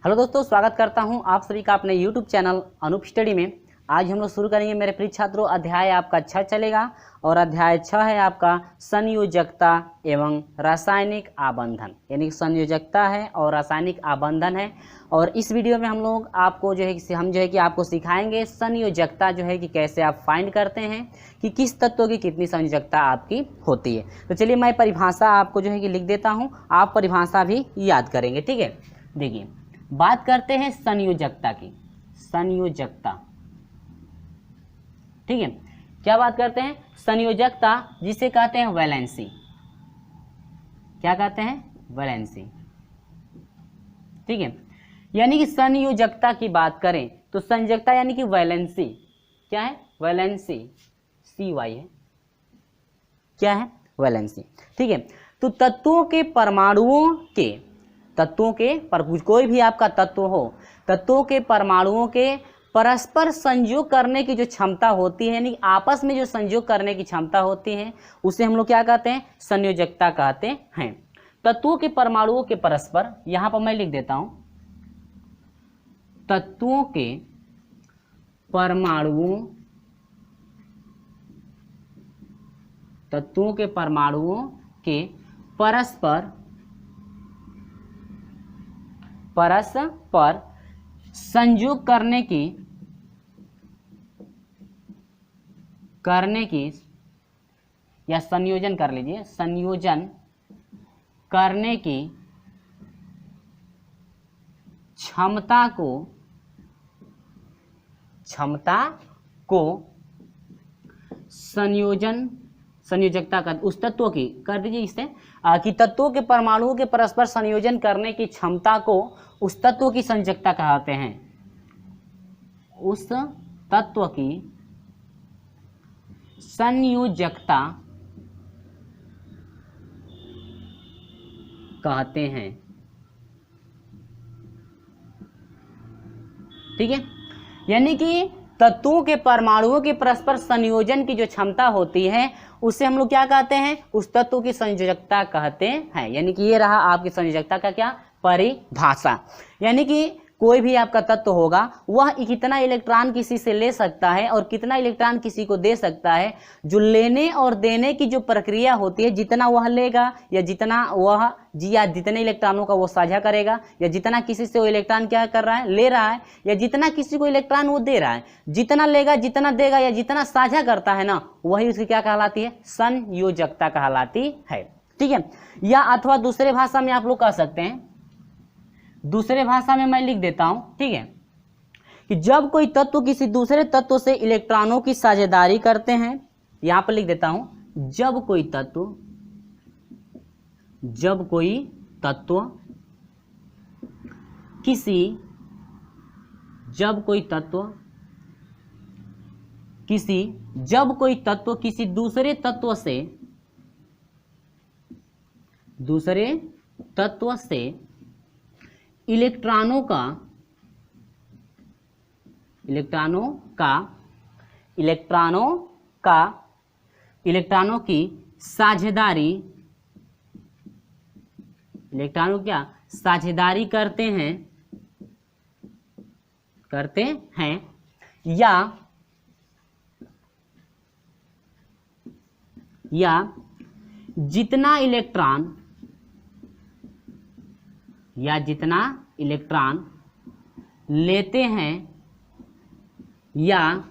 Hello दोस्तों, स्वागत करता हूं आप सभी का अपने YouTube चैनल अनूप स्टडी में। आज हम लोग शुरू करेंगे मेरे प्रिय छात्रों, अध्याय आपका 6 चलेगा और अध्याय 6 है आपका संयोजकता एवं रासायनिक आबंधन, यानी संयोजकता है और रासायनिक आबंधन है। और इस वीडियो में हम लोग आपको आपको सिखाएंगे संयोजकता कि कैसे आप फाइंड करते हैं कि किस तत्व की कितनी संयोजकता आपकी होती है। तो चलिए मैं परिभाषा आपको लिख देता हूँ, आप परिभाषा भी याद करेंगे। ठीक है, देखिए बात करते हैं संयोजकता की। संयोजकता, ठीक है, क्या बात करते हैं? संयोजकता, जिसे कहते हैं वैलेंसी। क्या कहते हैं? वैलेंसी। ठीक है, यानी कि संयोजकता की बात करें तो संयोजकता यानी कि वैलेंसी। क्या है? वैलेंसी, CY है। क्या है? वैलेंसी। ठीक है, तो तत्वों के परमाणुओं के कोई भी आपका तत्व हो, तत्वों के परमाणुओं के परस्पर संयोग करने की जो क्षमता होती है, यानी आपस में जो संयोग करने की क्षमता होती है, उसे हम लोग क्या कहते हैं? संयोजकता कहते हैं। तत्वों के परमाणुओं के परस्पर, यहां पर मैं लिख देता हूं, तत्वों के परमाणुओं के परस्पर संयोग करने की या संयोजन कर लीजिए, संयोजन करने की क्षमता को संयोजकता का उस तत्व की कर दीजिए इससे कि तत्वों के परमाणुओं के परस्पर संयोजन करने की क्षमता को उस तत्व की संयोजकता कहते हैं। उस तत्व की संयोजकता कहते हैं। ठीक है, यानी कि तत्वों के परमाणुओं के परस्पर संयोजन की जो क्षमता होती है, उसे हम लोग क्या कहते हैं? उस तत्व की संयोजकता कहते हैं। यानी कि ये रहा आपकी संयोजकता का क्या परिभाषा। यानी कि कोई भी आपका तत्व होगा, वह कितना इलेक्ट्रॉन किसी से ले सकता है और कितना इलेक्ट्रॉन किसी को दे सकता है, जो लेने और देने की जो प्रक्रिया होती है, जितना वह लेगा या जितने इलेक्ट्रॉनों का वो साझा करेगा, या जितना किसी से वो इलेक्ट्रॉन क्या कर रहा है, ले रहा है, या जितना किसी को इलेक्ट्रॉन वो दे रहा है, जितना लेगा, जितना देगा या जितना साझा करता है ना, वही उसकी क्या कहलाती है? संयोजकता कहलाती है। ठीक है, या अथवा दूसरे भाषा में आप लोग कह सकते हैं, दूसरे भाषा में मैं लिख देता हूं, ठीक है, कि जब कोई तत्व किसी दूसरे तत्व से इलेक्ट्रॉनों की साझेदारी करते हैं, यहां पर लिख देता हूं, जब कोई तत्व किसी दूसरे तत्व से इलेक्ट्रॉनों की साझेदारी करते हैं या जितना इलेक्ट्रॉन लेते हैं या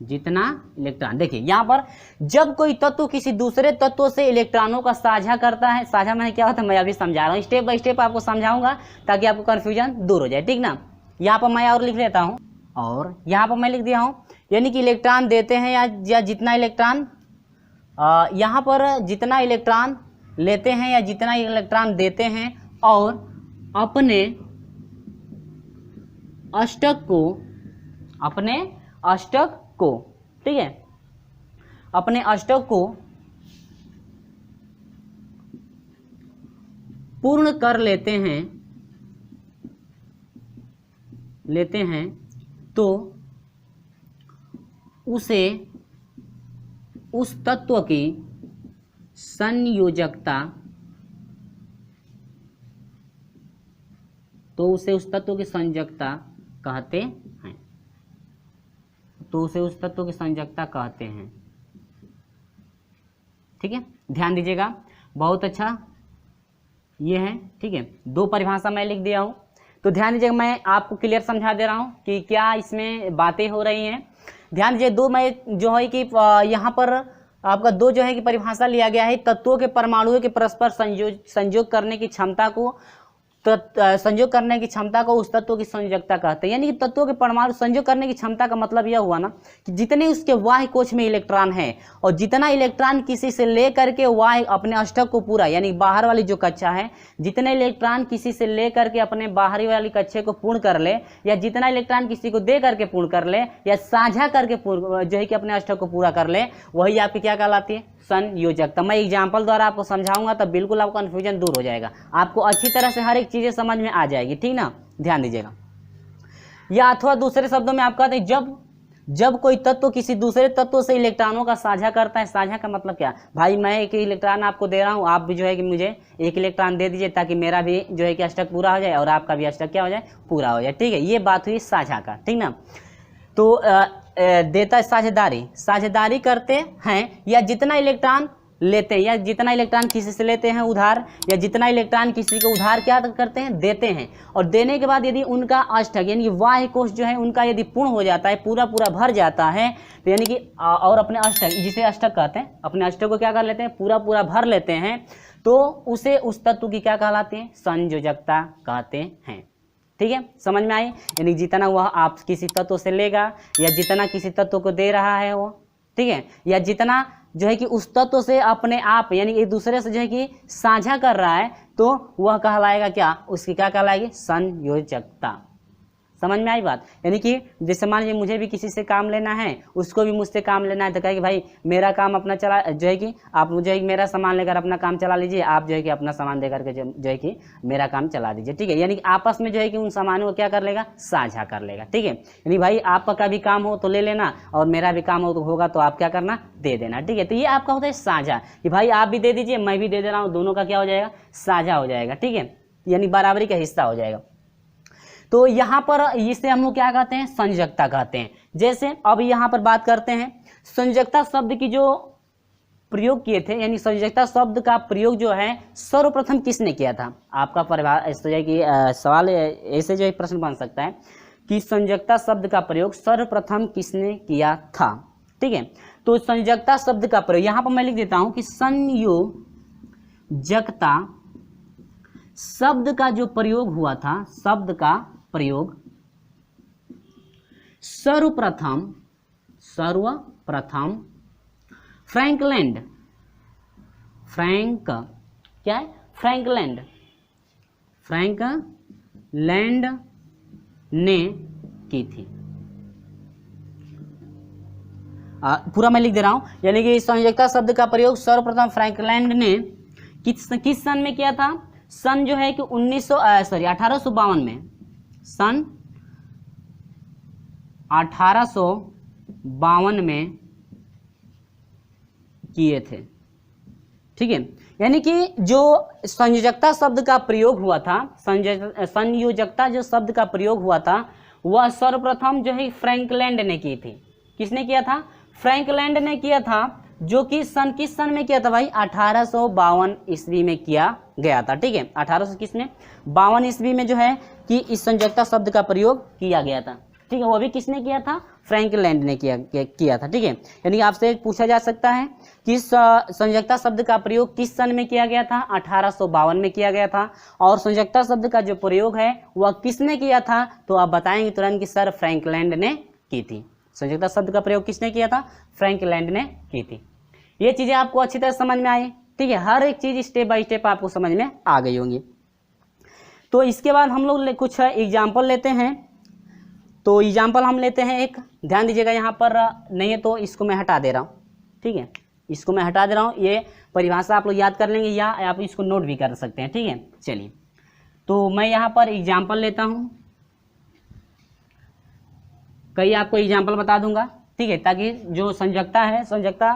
जितना इलेक्ट्रॉन, देखिए यहां पर जब कोई तत्व किसी दूसरे तत्व से इलेक्ट्रॉनों का साझा करता है, साझा मैंने क्या होता है मैं अभी समझा रहा हूं, स्टेप बाय स्टेप आपको समझाऊंगा ताकि आपको कंफ्यूजन दूर हो जाए। ठीक ना, यहां पर मैं और लिख लेता हूं, और यहां पर मैं लिख दिया हूं, यानी कि इलेक्ट्रॉन देते हैं या जितना इलेक्ट्रॉन, यहां पर जितना इलेक्ट्रॉन लेते हैं या जितना इलेक्ट्रॉन देते हैं, और अपने अष्टक को, ठीक है, अपने अष्टक को पूर्ण कर लेते हैं तो उसे उस तत्व की संयोजकता, तो उसे उस तत्व की संयोजकता कहते हैं, तो उसे उस तत्व की संयोजकता कहते हैं। ठीक है, ध्यान दीजिएगा, बहुत अच्छा, ये है। ठीक है, दो परिभाषा मैं लिख दिया हूँ, तो ध्यान दीजिएगा, मैं आपको क्लियर समझा दे रहा हूँ कि क्या इसमें बातें हो रही हैं। ध्यान दीजिए, दो मैं जो है कि यहाँ पर आपका दो जो है कि परिभाषा लिया गया है, तत्वों के परमाणुओं के परस्पर संयोग करने की क्षमता को, संयोग करने की क्षमता को उस तत्व की संयोजकता कहते हैं। यानी कि तत्वों के परमाणु संयोग करने की क्षमता का मतलब यह हुआ ना कि जितने उसके बाह्य कोश में इलेक्ट्रॉन है और जितना इलेक्ट्रॉन किसी से ले करके बाह्य अपने अष्टक को पूरा, यानी बाहर वाली जो कक्षा है, जितने इलेक्ट्रॉन किसी से ले करके अपने बाहरी वाली कक्षा को पूर्ण कर ले, या जितना इलेक्ट्रॉन किसी को दे करके पूर्ण कर ले, या साझा करके जो है कि अपने अष्टक को पूरा कर ले, वही आपकी क्या कहलाती है? संयोजकता। मैं एग्जाम्पल द्वारा आपको समझाऊंगा तब बिल्कुल आपका कन्फ्यूजन दूर हो जाएगा, आपको अच्छी तरह से हर एक चीजें समझ में आ जाएगी। ठीक ना, ध्यान दीजिएगा। या अथवा दूसरे शब्दों में आप कहते हैं जब कोई तत्व किसी दूसरे तत्व से इलेक्ट्रॉनों का साझा करता है। साझा का मतलब क्या? भाई मैं एक इलेक्ट्रॉन आपको दे रहा हूँ, आप भी जो है कि मुझे एक इलेक्ट्रॉन दे दीजिए ताकि मेरा भी जो है कि अष्टक पूरा हो जाए और आपका भी अष्टक क्या हो जाए? पूरा हो जाए। ठीक है, ये बात हुई साझा का। ठीक ना, तो देता साझेदारी करते हैं, या जितना इलेक्ट्रॉन लेते हैं, या जितना इलेक्ट्रॉन किसी से लेते हैं उधार, या जितना इलेक्ट्रॉन किसी को उधार क्या करते हैं? देते हैं। और देने के बाद यदि उनका अष्टक यानी कि बाह्य कोश जो है उनका यदि पूर्ण हो जाता है, पूरा भर जाता है, तो यानी कि और अपने अष्टक, जिसे अष्टक कहते हैं, अपने अष्टक को क्या कर लेते हैं? पूरा भर लेते हैं, तो उसे उस तत्व की क्या कहलाती है? संयोजकता कहते हैं। ठीक है, समझ में आई? यानी जितना वह आप किसी तत्व से लेगा, या जितना किसी तत्व को दे रहा है वो, ठीक है, या जितना जो है कि उस तत्व से अपने आप यानी एक दूसरे से जो है कि साझा कर रहा है, तो वह कहलाएगा क्या? उसकी क्या कहलाएगी? संयोजकता। समझ में आई बात? यानी कि जैसे मान लीजिए मुझे भी किसी से काम लेना है, उसको भी मुझसे काम लेना है, तो कहे कि भाई मेरा काम अपना चला, जो है कि आप मुझे मेरा सामान लेकर अपना काम चला लीजिए, आप जो है कि अपना सामान देकर के जो है कि मेरा काम चला दीजिए। ठीक है, यानी कि आपस में जो है कि उन सामानों को क्या कर लेगा? साझा कर लेगा। ठीक है, यानी भाई आपका भी काम हो तो ले लेना, और मेरा भी काम हो तो होगा तो आप क्या करना? दे देना। ठीक है, तो ये आपका होता है साझा, कि भाई आप भी दे दीजिए, मैं भी दे दे रहा हूँ, दोनों का क्या हो जाएगा? साझा हो जाएगा। ठीक है, यानी बराबरी का हिस्सा हो जाएगा। तो यहाँ पर इसे हम लोग क्या कहते हैं? संयोजकता कहते हैं। जैसे अब यहाँ पर बात करते हैं संयोजकता शब्द की जो प्रयोग किए थे, यानी संयोजकता शब्द का प्रयोग जो है सर्वप्रथम किसने किया था? आपका सवाल ऐसे जो प्रश्न बन सकता है कि संयोजकता शब्द का प्रयोग सर्वप्रथम किसने किया था? ठीक है, तो संयोजकता शब्द का प्रयोग यहाँ पर मैं लिख देता हूँ कि संयोजकता शब्द का जो प्रयोग हुआ था, शब्द का प्रयोग सर्वप्रथम फ्रैंकलैंड ने की थी। पूरा मैं लिख दे रहा हूं, यानी कि संयोजकता शब्द का प्रयोग सर्वप्रथम फ्रैंकलैंड ने किस सन में किया था? सन जो है कि 1852 में, सन 1852 में किए थे। ठीक है, यानी कि जो संयोजकता शब्द का प्रयोग हुआ था, संयोजकता जो शब्द का प्रयोग हुआ था, वह सर्वप्रथम जो है फ्रैंकलैंड ने की थी। किसने किया था? फ्रैंकलैंड ने किया था, जो कि किस सन में किया था भाई? 1852 ईस्वी में किया गया था। ठीक है, 1852 ईस्वी में जो है कि इस संयोजकता शब्द का प्रयोग किया गया था। ठीक है, वो भी किसने किया था? फ्रैंकलैंड ने किया था। ठीक है, यानी आपसे पूछा जा सकता है कि संयोजकता शब्द का प्रयोग किस सन में किया गया था? 1852 में किया गया था। और संयोजकता शब्द का जो प्रयोग है वह किसने किया था? तो आप बताएंगे तुरंत कि सर फ्रैंकलैंड ने की थी। संयोजकता शब्द का प्रयोग किसने किया था? फ्रैंकलैंड ने की थी। ये चीजें आपको अच्छी तरह समझ में आई? ठीक है, हर एक चीज स्टेप बाय स्टेप आपको समझ में आ गई होंगी। तो इसके बाद हम लोग कुछ एग्जाम्पल लेते हैं। तो एग्जाम्पल हम लेते हैं एक, ध्यान दीजिएगा, यहाँ पर नहीं है तो इसको मैं हटा दे रहा हूँ। ठीक है, इसको मैं हटा दे रहा हूँ, ये परिभाषा आप लोग याद कर लेंगे या आप इसको नोट भी कर सकते हैं। ठीक है, चलिए, तो मैं यहाँ पर एग्जाम्पल लेता हूँ, कई आपको एग्जाम्पल बता दूंगा। ठीक है, ताकि जो संयोजकता है, संयोजकता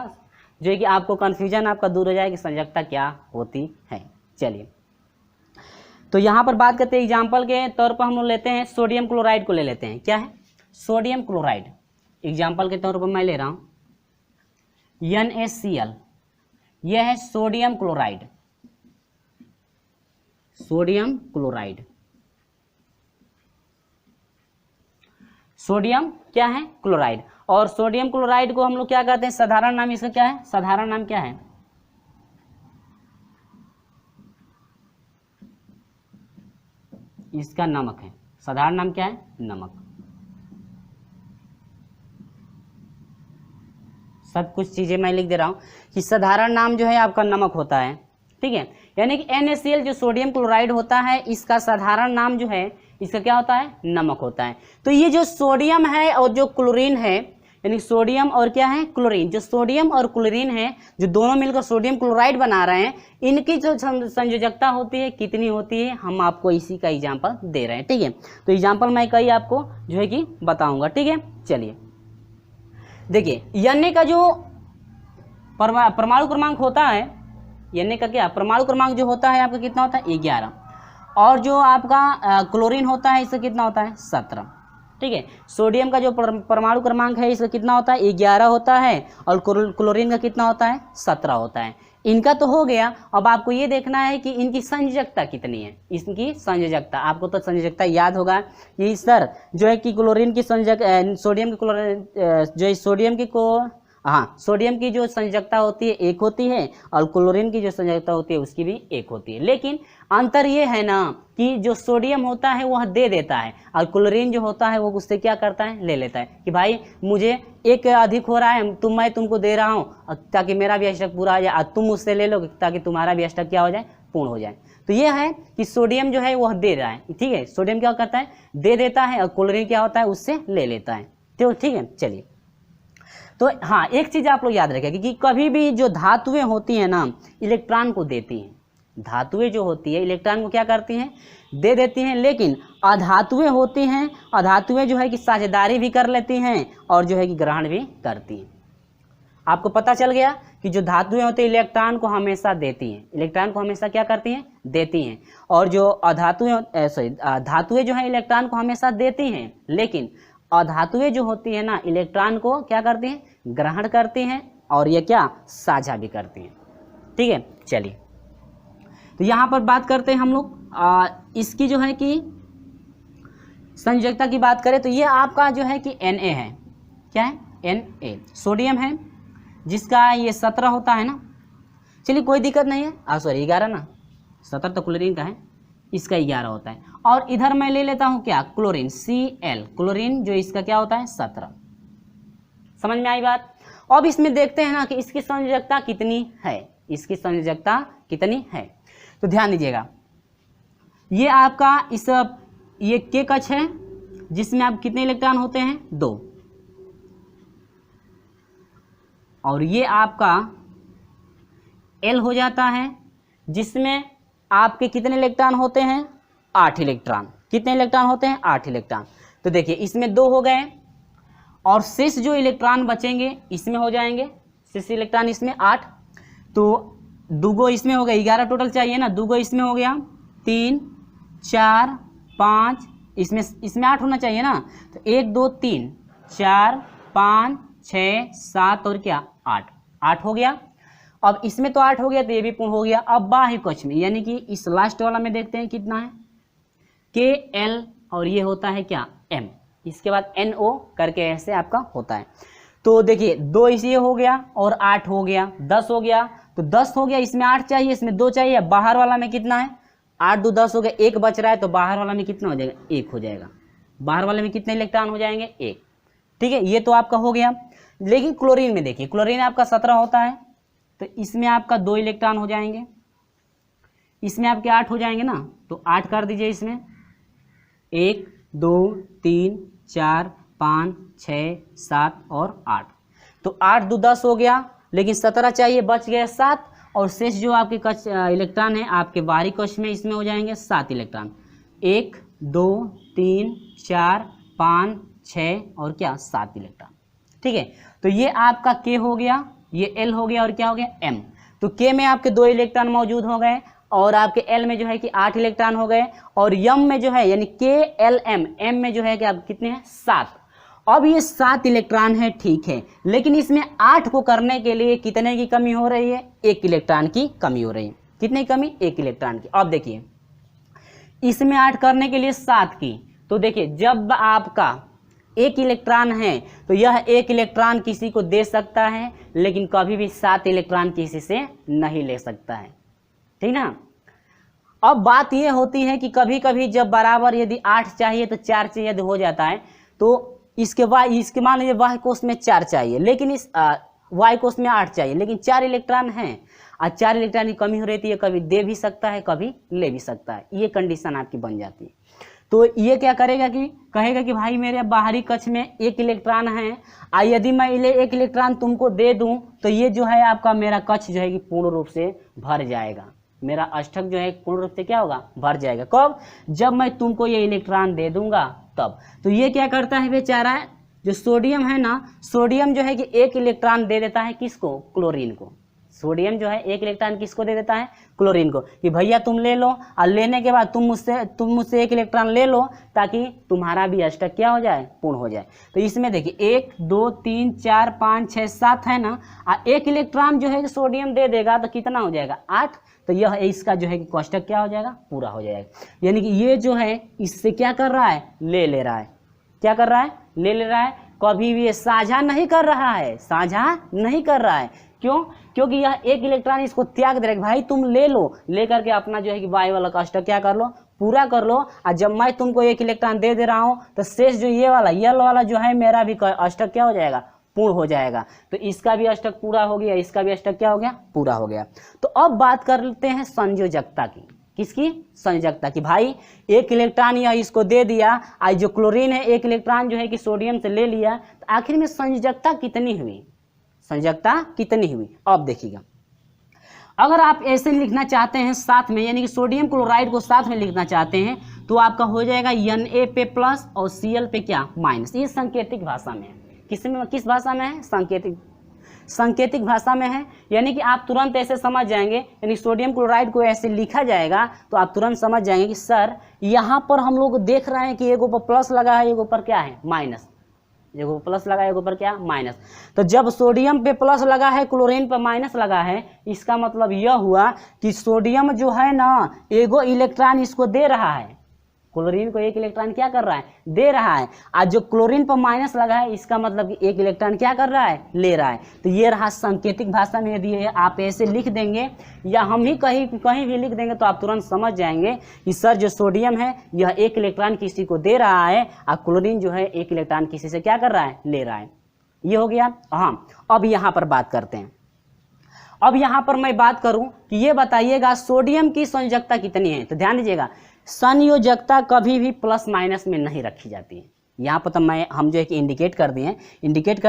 जो है कि आपको कन्फ्यूजन आपका दूर हो जाए कि संयोजकता क्या होती है। चलिए, तो यहाँ पर बात करते हैं एग्जाम्पल के तौर पर हम लोग लेते हैं सोडियम क्लोराइड को ले लेते हैं। क्या है? Sodium chloride. एग्जाम्पल के तौर पर मैं ले रहा हूँ NaCl, यह है sodium chloride. Sodium chloride, sodium क्या है? क्लोराइड। और सोडियम क्लोराइड को हम लोग क्या कहते हैं? साधारण नाम इसका क्या है? साधारण नाम क्या है? इसका नमक है। साधारण नाम क्या है? नमक। सब कुछ चीजें मैं लिख दे रहा हूं कि साधारण नाम जो है आपका नमक होता है। ठीक है, यानी कि NaCl जो सोडियम क्लोराइड होता है, इसका साधारण नाम जो है इसका क्या होता है? नमक होता है। तो ये जो सोडियम है और जो क्लोरीन है, यानी सोडियम और क्या है? क्लोरीन। जो सोडियम और क्लोरीन है, जो दोनों मिलकर सोडियम क्लोराइड बना रहे हैं, इनकी जो संयोजकता होती है कितनी होती है, हम आपको इसी का एग्जाम्पल दे रहे हैं। ठीक है, तो एग्जाम्पल मैं कई आपको जो है कि बताऊंगा। ठीक है, चलिए देखिए, Na का जो परमाणु क्रमांक होता है, Na का क्या परमाणु क्रमांक जो होता है आपका कितना होता है? 11। और जो आपका क्लोरीन होता है इसका कितना होता है? 17। ठीक है, सोडियम का जो परमाणु क्रमांक है इसका कितना होता है? 11 होता है। और क्लोरीन का कितना होता है? 17 होता है। इनका तो हो गया। अब आपको ये देखना है कि इनकी संयोजकता कितनी है। इनकी संयोजकता आपको तो संयोजकता याद होगा, ये सर जो है कि क्लोरीन की संयोजक सोडियम की क्लोरीन जो सोडियम की को सोडियम की जो संयोजकता होती है 1 होती है, और क्लोरीन की जो संयोजकता होती है उसकी भी 1 होती है। लेकिन अंतर ये है ना कि जो सोडियम होता है वह दे देता है, और क्लोरीन जो होता है वो उससे क्या करता है? ले लेता है कि भाई मुझे 1 अधिक हो रहा है, मैं तुमको दे रहा हूँ ताकि मेरा भी अष्टक पूरा हो जाए, और तुम मुझसे ले लो ताकि तुम्हारा भी अष्टक क्या हो जाए? पूर्ण हो जाए। तो ये है कि सोडियम जो है वह दे रहा है। ठीक है, सोडियम क्या करता है? दे देता है, और क्लोरीन क्या होता है? उससे ले लेता है। तो ठीक है, चलिए, तो हाँ एक चीज आप लोग याद रखें कि कभी भी जो धातुएं होती हैं ना, इलेक्ट्रॉन को देती हैं। धातुएं जो होती है इलेक्ट्रॉन को क्या करती हैं? दे देती हैं। लेकिन अधातुएं होती हैं, अधातुएं जो है कि साझेदारी भी कर लेती हैं और जो है कि ग्रहण भी करती हैं। आपको पता चल गया कि जो धातुएं होती हैं इलेक्ट्रॉन को हमेशा देती हैं। इलेक्ट्रॉन को हमेशा क्या करती हैं? देती हैं। और जो धातुएं जो है इलेक्ट्रॉन को हमेशा देती हैं, लेकिन अधातुएं जो होती है ना, इलेक्ट्रॉन को क्या करती हैं? ग्रहण करती हैं, और ये क्या? साझा भी करती हैं। ठीक है, चलिए, तो यहाँ पर बात करते हैं हम लोग इसकी जो है कि संयोजकता की बात करें तो ये आपका जो है कि Na है। क्या है? Na सोडियम है, जिसका ये 17 होता है ना। चलिए कोई दिक्कत नहीं है, सॉरी 11 ना, 17 तो क्लोरीन का है, इसका 11 होता है। और इधर मैं ले लेता हूं क्या? क्लोरीन Cl, क्लोरीन जो इसका क्या होता है? 17। समझ में आई बात? अब इसमें देखते हैं ना कि इसकी संयोजकता कितनी है। इसकी संयोजकता कितनी है तो ध्यान दीजिएगा, ये आपका ये K कक्ष है, जिसमें आप कितने इलेक्ट्रॉन होते हैं? 2। और ये आपका L हो जाता है, जिसमें आपके कितने इलेक्ट्रॉन होते हैं? 8 इलेक्ट्रॉन। कितने इलेक्ट्रॉन होते हैं? 8 इलेक्ट्रॉन। तो देखिए इसमें 2 हो गए, और शेष जो इलेक्ट्रॉन बचेंगे इसमें हो जाएंगे। शेष इलेक्ट्रॉन इसमें 8, तो 2 इसमें हो गए, 11 टोटल चाहिए ना, 2 इसमें हो गया, 3 4 5, इसमें 8 होना चाहिए ना। तो 1 2 3 4 5 6 7 और क्या 8 हो गया। अब इसमें तो 8 हो गया तो ये भी पूर्ण हो गया। अब बाह्य कक्ष में यानी कि इस लास्ट वाला में देखते हैं कितना है, KL, और ये होता है क्या? M। इसके बाद NO करके ऐसे आपका होता है। तो देखिए 2 इसे हो गया और 8 हो गया, 10 हो गया। तो 10 हो गया, इसमें 8 चाहिए, इसमें 2 चाहिए। बाहर वाला में कितना है? 8 2 10 हो गया, 1 बच रहा है, तो बाहर वाला में कितना हो जाएगा? 1 हो जाएगा। बाहर वाले में कितने इलेक्ट्रॉन हो जाएंगे? 1। ठीक है, ये तो आपका हो गया। लेकिन क्लोरीन में देखिए, क्लोरीन आपका 17 होता है, तो इसमें आपका 2 इलेक्ट्रॉन हो जाएंगे, इसमें आपके 8 हो जाएंगे ना। तो 8 कर दीजिए इसमें, 1 2 3 4 5 6 7 और 8। तो 8 2 10 हो गया, लेकिन 17 चाहिए, बच गए 7। और शेष जो आपके कक्ष इलेक्ट्रॉन है आपके बाहरी कक्ष में, इसमें हो जाएंगे 7 इलेक्ट्रॉन। 1 2 3 4 5 6 और क्या 7 इलेक्ट्रॉन। ठीक है, तो ये आपका K हो गया, ये L हो गया और क्या हो गया M। तो K में आपके 2 इलेक्ट्रॉन मौजूद हो गए और आपके L में जो है कि 8 इलेक्ट्रॉन हो गए और M में जो है यानी KLM M में जो है कि आप कितने हैं 7। अब ये 7 इलेक्ट्रॉन है ठीक है, लेकिन इसमें 8 को करने के लिए कितने की कमी हो रही है? 1 इलेक्ट्रॉन की कमी हो रही है। कितनी कमी? 1 इलेक्ट्रॉन की। अब देखिए इसमें 8 करने के लिए 7 की, तो देखिए जब आपका 1 इलेक्ट्रॉन है तो यह 1 इलेक्ट्रॉन किसी को दे सकता है, लेकिन कभी भी 7 इलेक्ट्रॉन किसी से नहीं ले सकता है, ठीक ना। अब बात यह होती है कि कभी कभी जब बराबर यदि 8 चाहिए तो 4 चाहिए यदि हो जाता है, तो इसके मान लीजिए वाई कोष में 4 चाहिए, लेकिन इस वाई कोष में 8 चाहिए, लेकिन 4 इलेक्ट्रॉन हैं और 4 इलेक्ट्रॉन की कमी हो रहती है, कभी दे भी सकता है कभी ले भी सकता है, ये कंडीशन आपकी बन जाती है। तो ये क्या करेगा कि कहेगा कि भाई मेरे बाहरी कक्ष में 1 इलेक्ट्रॉन है और यदि मैं 1 इलेक्ट्रॉन तुमको दे दूं तो ये जो है आपका मेरा कक्ष जो है कि पूर्ण रूप से भर जाएगा, मेरा अष्टक जो है पूर्ण रूप से क्या होगा? भर जाएगा। कब? जब मैं तुमको ये इलेक्ट्रॉन दे दूंगा तब। तो ये क्या करता है बेचारा, जो सोडियम है ना, सोडियम जो है कि 1 इलेक्ट्रॉन दे देता है किसको? क्लोरीन को। सोडियम जो है 1 इलेक्ट्रॉन किसको दे देता है? क्लोरीन को, कि भैया तुम ले लो और लेने के बाद तुम मुझसे 1 इलेक्ट्रॉन ले लो ताकि तुम्हारा भी अष्टक क्या हो जाए? पूर्ण हो जाए। तो इसमें देखिए 1 2 3 4 5 6 7 है ना, और 1 इलेक्ट्रॉन जो है कि सोडियम दे देगा तो कितना हो जाएगा? 8। तो यह इसका जो है कि कोष्टक क्या हो जाएगा? पूरा हो जाएगा। यानी कि ये जो है इससे क्या कर रहा है? ले रहा है। क्या कर रहा है? ले रहा है। कभी भी ये साझा नहीं कर रहा है, साझा नहीं कर रहा है। क्यों? क्योंकि यह 1 इलेक्ट्रॉन इसको त्याग दे रहा है, भाई तुम ले लो, लेकर के अपना जो है कि वाई वाला कोष्टक क्या कर लो? पूरा कर लो। और जब मैं तुमको 1 इलेक्ट्रॉन दे रहा हूं तो शेष जो ये वाला यल वाला जो है मेरा भी अष्टक क्या हो जाएगा? पूर्ण हो जाएगा। तो इसका भी अष्टक पूरा हो गया, इसका भी अष्टक क्या हो गया? पूरा हो गया। तो अब बात करते हैं संयोजकता की। किसकी? संयोजकता की। भाई 1 इलेक्ट्रॉन यह इसको दे दिया, आज जो क्लोरीन है 1 इलेक्ट्रॉन जो है कि सोडियम से ले लिया, तो आखिर में संयोजकता कितनी हुई? संयोजकता कितनी हुई? अब देखिएगा, अगर आप ऐसे लिखना चाहते हैं साथ में, यानी कि सोडियम क्लोराइड को साथ में लिखना चाहते हैं, तो आपका हो जाएगा Na पे प्लस और Cl पे क्या? माइनस। ये सांकेतिक भाषा में है। किस भाषा में है? सांकेतिक भाषा में है। यानी कि आप तुरंत ऐसे समझ जाएंगे, यानी सोडियम क्लोराइड को ऐसे लिखा जाएगा तो आप तुरंत समझ जाएंगे कि सर यहाँ पर हम लोग देख रहे हैं कि एक ऊपर प्लस लगा है, एक ऊपर क्या है? माइनस। एक प्लस लगा है, एक ऊपर क्या? माइनस। तो जब सोडियम पे प्लस लगा है, क्लोरीन पे माइनस लगा है, इसका मतलब यह हुआ कि सोडियम जो है ना एगो इलेक्ट्रॉन इसको दे रहा है, क्लोरीन को 1 इलेक्ट्रॉन क्या कर रहा है? दे रहा है। आज जो क्लोरीन पर माइनस लगा है, इसका मतलब कि 1 इलेक्ट्रॉन क्या कर रहा है? ले रहा है। तो ये रहा सांकेतिक भाषा में। यदि आप ऐसे लिख देंगे या हम ही कहीं भी लिख देंगे तो आप तुरंत समझ जाएंगे कि सर जो सोडियम है यह 1 इलेक्ट्रॉन किसी को दे रहा है और क्लोरीन जो है 1 इलेक्ट्रॉन किसी से क्या कर रहा है? ले रहा है। ये हो गया। हाँ, अब यहाँ पर बात करते हैं। अब यहाँ पर मैं बात करूँ कि ये बताइएगा सोडियम की संयोजकता कितनी है। तो ध्यान दीजिएगा, संयोजकता कभी भी प्लस माइनस में नहीं रखी जाती है। यहाँ पर तो हम जो है कि इंडिकेट कर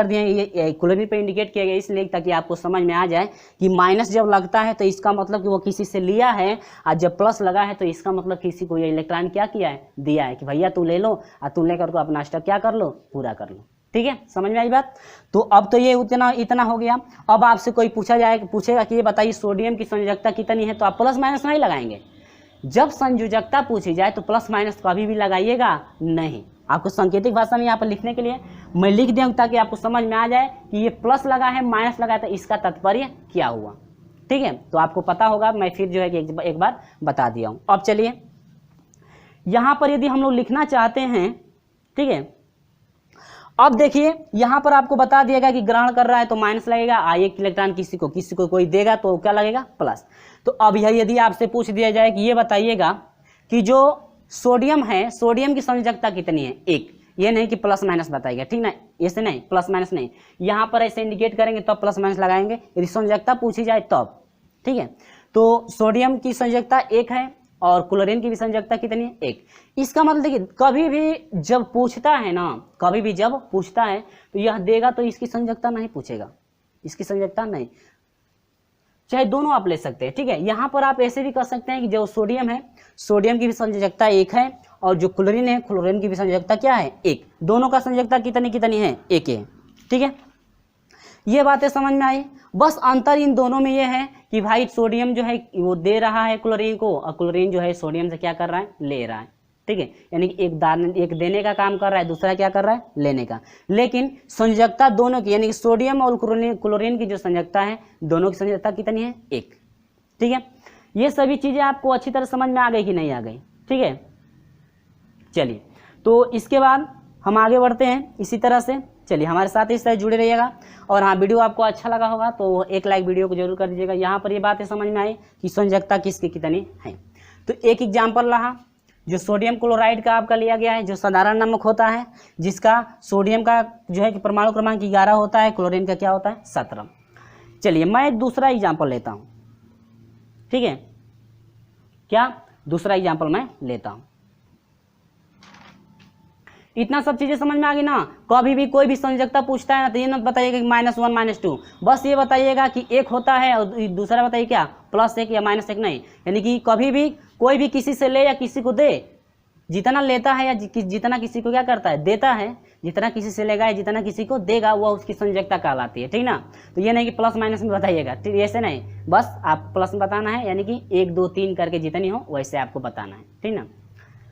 दिए ये क्लोरीन पे इंडिकेट किया गया इसलिए ताकि आपको समझ में आ जाए कि माइनस जब लगता है तो इसका मतलब कि वो किसी से लिया है, और जब प्लस लगा है तो इसका मतलब किसी को ये इलेक्ट्रॉन क्या किया है? दिया है कि भैया तू ले लो और तू लेकर के अपना अष्टक क्या कर लो? पूरा कर लो। ठीक है, समझ में आई बात? तो अब तो ये इतना हो गया। अब आपसे कोई पूछेगा कि ये बताइए सोडियम की संयोजकता कितनी है, तो आप प्लस माइनस नहीं लगाएंगे। जब संयोजकता पूछी जाए तो प्लस माइनस कभी भी लगाइएगा नहीं। आपको सांकेतिक भाषा में यहाँ पर लिखने के लिए मैं लिख दूँ ताकि आपको समझ में आ जाए कि ये प्लस लगा है, माइनस लगा है, तो इसका तात्पर्य क्या हुआ। ठीक है, तो आपको पता होगा, मैं फिर जो है कि एक बार बता दिया हूँ। अब चलिए यहाँ पर यदि हम लोग लिखना चाहते हैं, ठीक है, अब देखिए यहाँ पर आपको बता दिएगा कि ग्रहण कर रहा है तो माइनस लगेगा, 1 इलेक्ट्रॉन किसी को कोई देगा तो क्या लगेगा? प्लस। तो अब यदि आपसे पूछ दिया जाए कि ये बताइएगा कि जो सोडियम है, सोडियम की संयोजकता कितनी है? 1। ये नहीं कि प्लस माइनस बताइएगा, ठीक ना, ऐसे नहीं, प्लस माइनस नहीं, यहाँ पर ऐसे इंडिकेट करेंगे तब प्लस माइनस लगाएंगे यदि संयोजकता पूछी जाए तब। ठीक है, तो सोडियम की संयोजकता 1 है और क्लोरीन की भी संयोजकता कितनी है? 1। इसका मतलब देखिए कभी भी जब पूछता है ना, कभी भी जब पूछता है तो यह देगा तो इसकी संयोजकता नहीं पूछेगा, इसकी संयोजकता नहीं, चाहे दोनों आप ले सकते हैं। ठीक है, यहाँ पर आप ऐसे भी कर सकते हैं कि जो सोडियम है, सोडियम की भी संयोजकता 1 है और जो क्लोरीन है, क्लोरीन की भी संयोजकता क्या है? 1। दोनों का संयोजकता कितनी है? 1 है। ठीक है, ये बातें समझ में आई। बस अंतर इन दोनों में ये है कि भाई सोडियम जो है वो दे रहा है क्लोरीन को, और क्लोरीन जो है सोडियम से क्या कर रहा है, ले रहा है। ठीक है, यानी कि एक देने का काम कर रहा है, दूसरा क्या कर रहा है, लेने का। लेकिन संयोजकता दोनों की, यानी कि सोडियम और क्लोरीन की जो संयोजकता है, दोनों की संयोजकता कितनी है, 1। ठीक है, ये सभी चीजें आपको अच्छी तरह समझ में आ गई कि नहीं आ गई। ठीक है, चलिए तो इसके बाद हम आगे बढ़ते हैं इसी तरह से। चलिए हमारे साथ इस तरह जुड़े रहिएगा। और हाँ, वीडियो आपको अच्छा लगा होगा तो एक लाइक वीडियो को जरूर कर दीजिएगा। यहाँ पर ये बातें समझ में आई कि संयोजकता किसकी कितनी है। तो एक एग्जाम्पल रहा जो सोडियम क्लोराइड का आपका लिया गया है, जो साधारण नमक होता है, जिसका सोडियम का जो है कि परमाणु क्रमांक 11 होता है, क्लोरीन का क्या होता है, 17। चलिए मैं एक दूसरा एग्जाम्पल लेता हूँ। ठीक है, क्या दूसरा एग्जाम्पल मैं लेता हूँ। इतना सब चीजें समझ में आ गई ना। कभी भी कोई भी संयोजकता पूछता है ना तो ये ना बताइएगा कि -1 -2, बस ये बताइएगा कि एक होता है और दूसरा बताइए क्या, +1 या -1 नहीं। यानी कि कभी भी कोई भी किसी से ले या किसी को दे, जितना लेता है या जितना किसी को क्या करता है, देता है, जितना किसी से लेगा या जितना किसी को देगा वो उसकी संयोजकता कहलाती है। ठीक ना, तो ये नहीं कि प्लस माइनस में बताइएगा, ठीक, ऐसे नहीं, बस आप प्लस में बताना है, यानी कि 1 2 3 करके जितनी हो वैसे आपको बताना है। ठीक ना,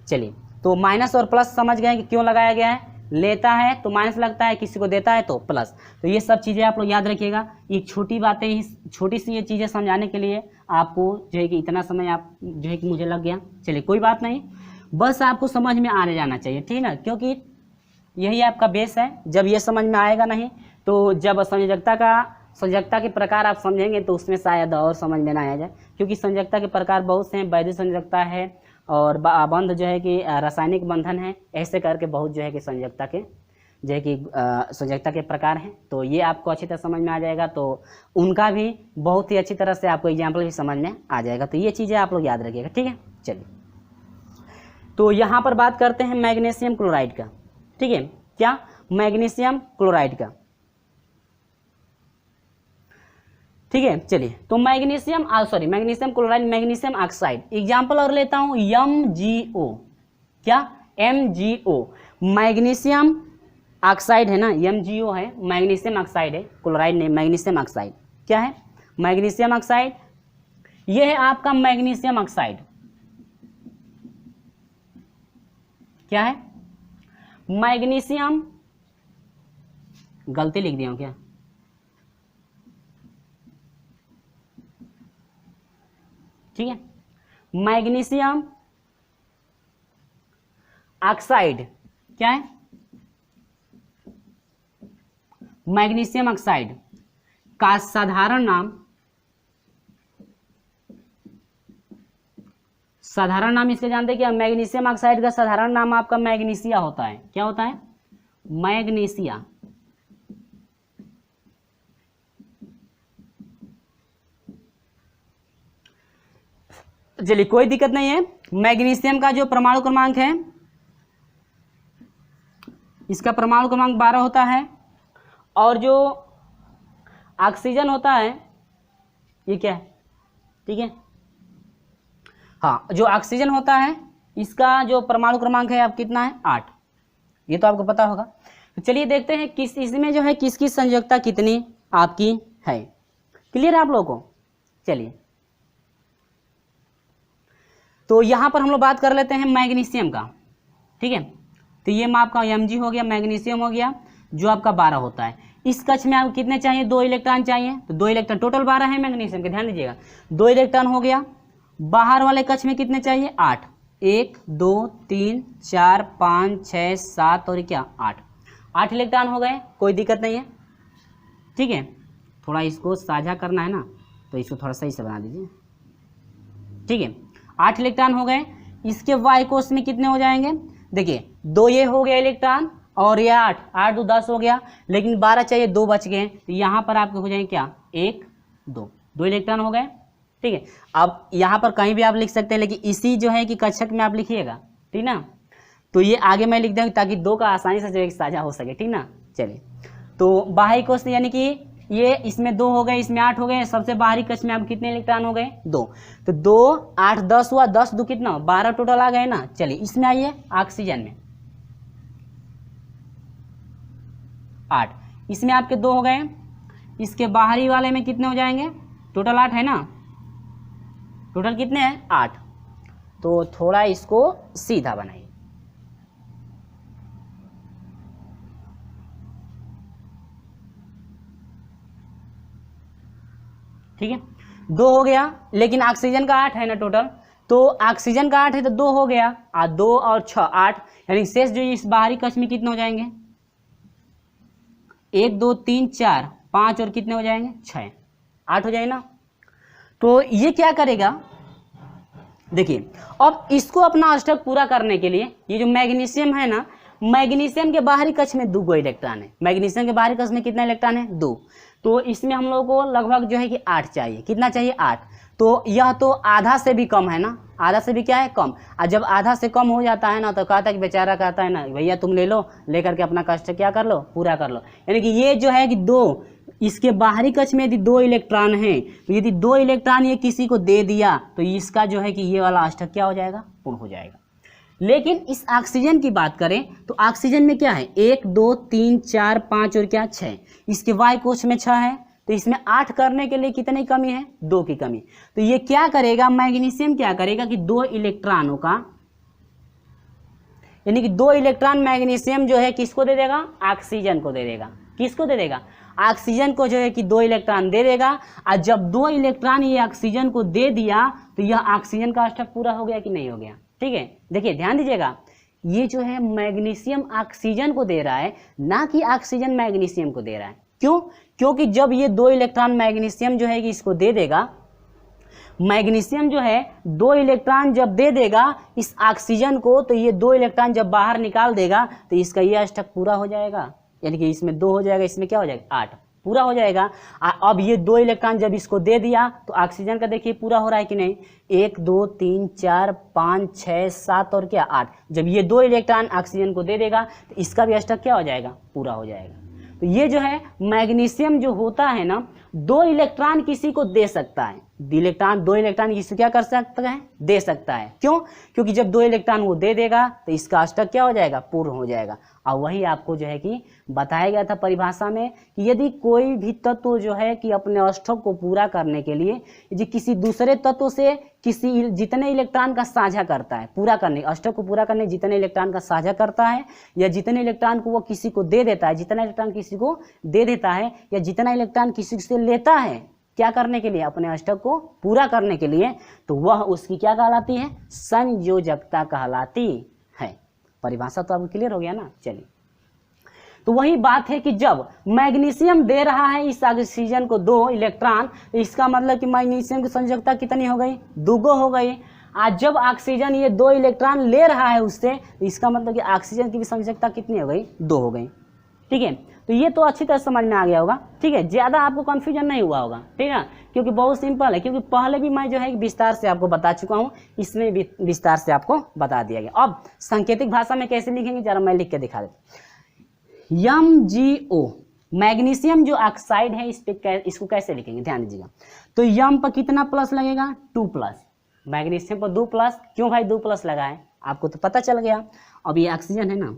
चलिए तो माइनस और प्लस समझ गए कि क्यों लगाया गया है। लेता है तो माइनस लगता है, किसी को देता है तो प्लस। तो ये सब चीज़ें आप लोग याद रखिएगा। ये छोटी बातें ही, छोटी सी ये चीज़ें समझाने के लिए आपको जो है कि इतना समय आप जो है कि मुझे लग गया। चलिए कोई बात नहीं, बस आपको समझ में आने जाना चाहिए। ठीक ना, क्योंकि यही आपका बेस है। जब ये समझ में आएगा नहीं तो जब संयोजकता के प्रकार आप समझेंगे तो उसमें शायद और समझ में ना आ जाए, क्योंकि संयोजकता के प्रकार बहुत से हैं। वैद्युत संयोजकता है और बंध जो है कि रासायनिक बंधन है, ऐसे करके बहुत जो है कि संयोजकता के जो है कि संयोजकता के प्रकार हैं। तो ये आपको अच्छी तरह समझ में आ जाएगा, तो उनका भी बहुत ही अच्छी तरह से आपको एग्जाम्पल भी समझ में आ जाएगा। तो ये चीज़ें आप लोग याद रखिएगा। ठीक है, चलिए तो यहाँ पर बात करते हैं मैग्नीशियम क्लोराइड का। ठीक है, क्या, मैग्नीशियम क्लोराइड का। ठीक है, चलिए तो magnesium chloride, magnesium oxide, example और लेता हूं MgO। क्या, MgO, मैग्नीशियम ऑक्साइड है ना, MgO है, मैग्नीशियम ऑक्साइड है, क्लोराइड नहीं, मैग्नीशियम ऑक्साइड। क्या है, मैग्नीशियम ऑक्साइड। ये है आपका मैग्नीशियम ऑक्साइड। क्या है, मैग्नीशियम, गलती लिख दिया हूं क्या, ठीक है, मैग्नीशियम ऑक्साइड। क्या है, मैग्नीशियम ऑक्साइड का साधारण नाम इसके जानते हैं क्या, मैग्नीशियम ऑक्साइड का साधारण नाम आपका मैग्नीशिया होता है। क्या होता है, मैग्नीशिया। चलिए कोई दिक्कत नहीं है। मैग्नीशियम का जो परमाणु क्रमांक है, इसका परमाणु क्रमांक 12 होता है, और जो ऑक्सीजन होता है ये क्या है, ठीक है, हाँ, जो ऑक्सीजन होता है इसका जो परमाणु क्रमांक है अब कितना है, 8। ये तो आपको पता होगा। तो चलिए देखते हैं किस इसमें जो है किसकी संयोजकता कितनी आपकी है। क्लियर है आप लोगों को। चलिए तो यहां पर हम लोग बात कर लेते हैं मैग्नीशियम का। ठीक है, तो ये आपका Mg हो गया, मैग्नीशियम हो गया, जो आपका 12 होता है। इस कक्ष में आपको कितने चाहिए, 2 इलेक्ट्रॉन चाहिए, तो 2 इलेक्ट्रॉन, टोटल 12 है मैग्नीशियम के, ध्यान दीजिएगा, 2 इलेक्ट्रॉन हो गया। बाहर वाले कक्ष में कितने चाहिए, 8, 1 2 3 4 5 6 7 और क्या 8 इलेक्ट्रॉन हो गए, कोई दिक्कत नहीं है। ठीक है, थोड़ा इसको साझा करना है ना, तो इसको थोड़ा सही से बना दीजिए। ठीक है, 8 इलेक्ट्रॉन हो गए। इसके वाई कोष में कितने हो जाएंगे, देखिए 2 ये हो गया इलेक्ट्रॉन और ये 8 2 10 हो गया, लेकिन 12 चाहिए, 2 बच गए, तो यहाँ पर आपके हो जाएंगे क्या, 1 2 इलेक्ट्रॉन हो गए। ठीक है, अब यहाँ पर कहीं भी आप लिख सकते हैं, लेकिन इसी जो है कि कक्षक में आप लिखिएगा, ठीक ना, तो ये आगे मैं लिख दूँगा ताकि 2 का आसानी से जो है साझा हो सके। ठीक ना, चलिए तो बाहरी कोष यानी कि ये इसमें 2 हो गए, इसमें 8 हो गए, सबसे बाहरी कक्ष में आप कितने इलेक्ट्रॉन हो गए, 2, तो 2 8 10 हुआ, 10 2 कितना, 12 टोटल आ गए ना। चलिए इसमें आइए ऑक्सीजन में 8, इसमें आपके 2 हो गए, इसके बाहरी वाले में कितने हो जाएंगे, टोटल 8 है ना, टोटल कितने हैं 8। तो थोड़ा इसको सीधा बनाइए, ठीक है 2 हो गया, लेकिन ऑक्सीजन का 8 है ना टोटल, तो ऑक्सीजन का 8 है तो 2 हो गया, 2 और 6 8, यानी शेष जो इस बाहरी कक्ष में कितने हो जाएंगे 1 2 3 4 5 और कितने हो जाएंगे 6 8 हो जाएगा ना। तो ये क्या करेगा, देखिए अब इसको अपना अष्टक पूरा करने के लिए ये जो मैग्नीशियम है ना, मैग्नीशियम के बाहरी कक्ष में 2 इलेक्ट्रॉन है, मैग्नीशियम के बाहरी कक्ष में कितना इलेक्ट्रॉन है 2, तो इसमें हम लोग को लगभग जो है कि 8 चाहिए, कितना चाहिए 8, तो यह तो आधा से भी कम है ना, आधा से भी क्या है कम, और जब आधा से कम हो जाता है ना तो कहता है कि बेचारा कहता है ना भैया तुम ले लो, लेकर के अपना कष्ट क्या कर लो पूरा कर लो, यानी कि ये जो है कि 2 इसके बाहरी कक्ष में यदि 2 इलेक्ट्रॉन हैं तो यदि 2 इलेक्ट्रॉन ये किसी को दे दिया तो इसका जो है कि ये वाला अष्टक क्या हो जाएगा पूर्ण हो जाएगा। लेकिन इस ऑक्सीजन की बात करें तो ऑक्सीजन में क्या है 1 2 3 4 5 और क्या 6, इसके वाय कोश में 6 है, तो इसमें 8 करने के लिए कितनी कमी है 2 की कमी, तो ये क्या करेगा मैग्नीशियम क्या करेगा कि 2 इलेक्ट्रॉनों का, यानी कि 2 इलेक्ट्रॉन मैग्नीशियम जो है किसको दे देगा ऑक्सीजन को दे देगा, किसको दे देगा ऑक्सीजन को जो है कि 2 इलेक्ट्रॉन दे देगा, और जब 2 इलेक्ट्रॉन ये ऑक्सीजन को दे दिया तो यह ऑक्सीजन का अष्टक पूरा हो गया कि नहीं हो गया, ठीक है। देखिए ध्यान दीजिएगा, ये जो है मैग्नीशियम ऑक्सीजन को दे रहा है ना कि ऑक्सीजन मैग्नीशियम को दे रहा है, क्यों, क्योंकि जब ये 2 इलेक्ट्रॉन मैग्नीशियम जो है कि इसको दे देगा, मैग्नीशियम जो है 2 इलेक्ट्रॉन जब दे देगा इस ऑक्सीजन को, तो ये 2 इलेक्ट्रॉन जब बाहर निकाल देगा तो इसका ये अष्टक पूरा हो जाएगा, यानी कि इसमें 2 हो जाएगा, इसमें क्या हो जाएगा 8 पूरा हो जाएगा। अब ये 2 इलेक्ट्रॉन जब इसको दे दिया तो ऑक्सीजन का देखिए पूरा हो रहा है कि नहीं, 1 2 3 4 5 6 7 और क्या 8, जब ये 2 इलेक्ट्रॉन ऑक्सीजन को दे देगा तो इसका भी अष्टक क्या हो जाएगा पूरा हो जाएगा। तो ये जो है मैग्नीशियम जो होता है ना 2 इलेक्ट्रॉन किसी को दे सकता है, 2 इलेक्ट्रॉन किसी क्या कर सकता है दे सकता है, क्यों, क्योंकि जब 2 इलेक्ट्रॉन वो दे देगा तो इसका अष्टक क्या हो जाएगा पूर्ण हो जाएगा। और वही आपको जो है कि बताया गया था परिभाषा में कि यदि कोई भी तत्व जो है कि अपने अष्टक को पूरा करने के लिए यदि किसी दूसरे तत्व से किसी जितने इलेक्ट्रॉन का साझा करता है, पूरा करने अष्टक को पूरा करने जितने इलेक्ट्रॉन का साझा करता है, या जितने इलेक्ट्रॉन को वो किसी को दे देता है, जितना इलेक्ट्रॉन किसी को दे देता है, या जितना इलेक्ट्रॉन किसी से लेता है क्या करने के लिए अपने अष्टक को पूरा करने के लिए, तो वह उसकी क्या कहलाती है संयोजकता कहलाती है। परिभाषा तो आपको क्लियर हो गया ना। चलिए, तो वही बात है कि जब मैग्नीशियम दे रहा है इस ऑक्सीजन को 2 इलेक्ट्रॉन, तो इसका मतलब कि मैग्नीशियम की संयोजकता कितनी हो गई 2 हो गई। आज जब ऑक्सीजन ये 2 इलेक्ट्रॉन ले रहा है उससे, तो इसका मतलब कि ऑक्सीजन की भी संयोजकता कितनी हो गई 2 हो गई, ठीक है। तो ये तो अच्छी तरह समझ में आ गया होगा, ठीक है, ज़्यादा आपको कन्फ्यूजन नहीं हुआ होगा, ठीक है, क्योंकि बहुत सिंपल है, क्योंकि पहले भी मैं जो है विस्तार से आपको बता चुका हूँ, इसमें भी विस्तार से आपको बता दिया गया। अब सांकेतिक भाषा में कैसे लिखेंगे जरा मैं लिख के दिखा देता हूँ। MgO मैग्नीशियम जो ऑक्साइड है इस पे इसको कैसे लिखेंगे ध्यान दीजिएगा। तो यम पर कितना प्लस लगेगा 2+, मैग्नीशियम पर 2+, क्यों भाई 2+ लगा है आपको तो पता चल गया। अब ये ऑक्सीजन है ना,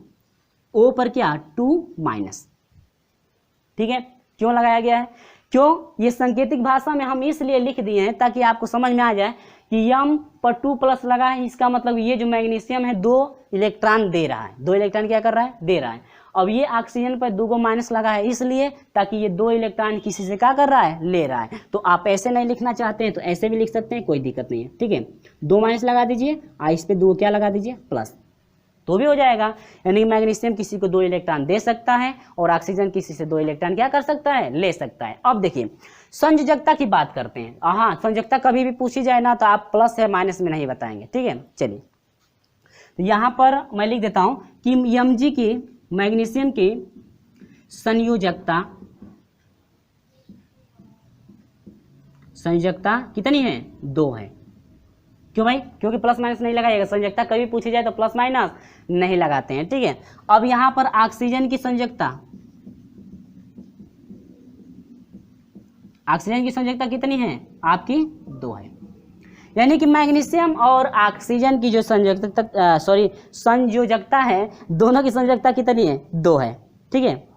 O पर क्या 2-, ठीक है, क्यों लगाया गया है, क्यों, ये सांकेतिक भाषा में हम इसलिए लिख दिए हैं ताकि आपको समझ में आ जाए कि यम पर 2+ लगा है, इसका मतलब ये जो मैग्नीशियम है 2 इलेक्ट्रॉन दे रहा है, 2 इलेक्ट्रॉन क्या कर रहा है दे रहा है। अब ये ऑक्सीजन पर 2- लगा है इसलिए ताकि ये 2 इलेक्ट्रॉन किसी से क्या कर रहा है ले रहा है। तो आप ऐसे नहीं लिखना चाहते हैं तो ऐसे भी लिख सकते हैं, कोई दिक्कत नहीं है, ठीक है, 2- लगा दीजिए और इस पे 2 क्या लगा दीजिए प्लस, तो भी हो जाएगा। यानी मैग्नीशियम किसी को 2 इलेक्ट्रॉन दे सकता है और ऑक्सीजन किसी से 2 इलेक्ट्रॉन क्या कर सकता है ले सकता है। अब देखिए संयोजकता की बात करते हैं। हाँ, संयोजकता कभी भी पूछी जाए ना तो आप प्लस है माइनस में नहीं बताएंगे, ठीक है। चलिए, तो यहाँ पर मैं लिख देता हूँ कि Mg की मैग्नीशियम की संयोजकता कितनी है 2 है। क्यों भाई, क्योंकि प्लस माइनस नहीं लगाइएगा, संयोजकता कभी पूछी जाए तो प्लस माइनस नहीं लगाते हैं, ठीक है। अब यहां पर ऑक्सीजन की संयोजकता कितनी है आपकी 2 है। यानी कि मैग्नीशियम और ऑक्सीजन की जो संयोजकता है दोनों की संयोजकता कितनी है 2 है, ठीक है।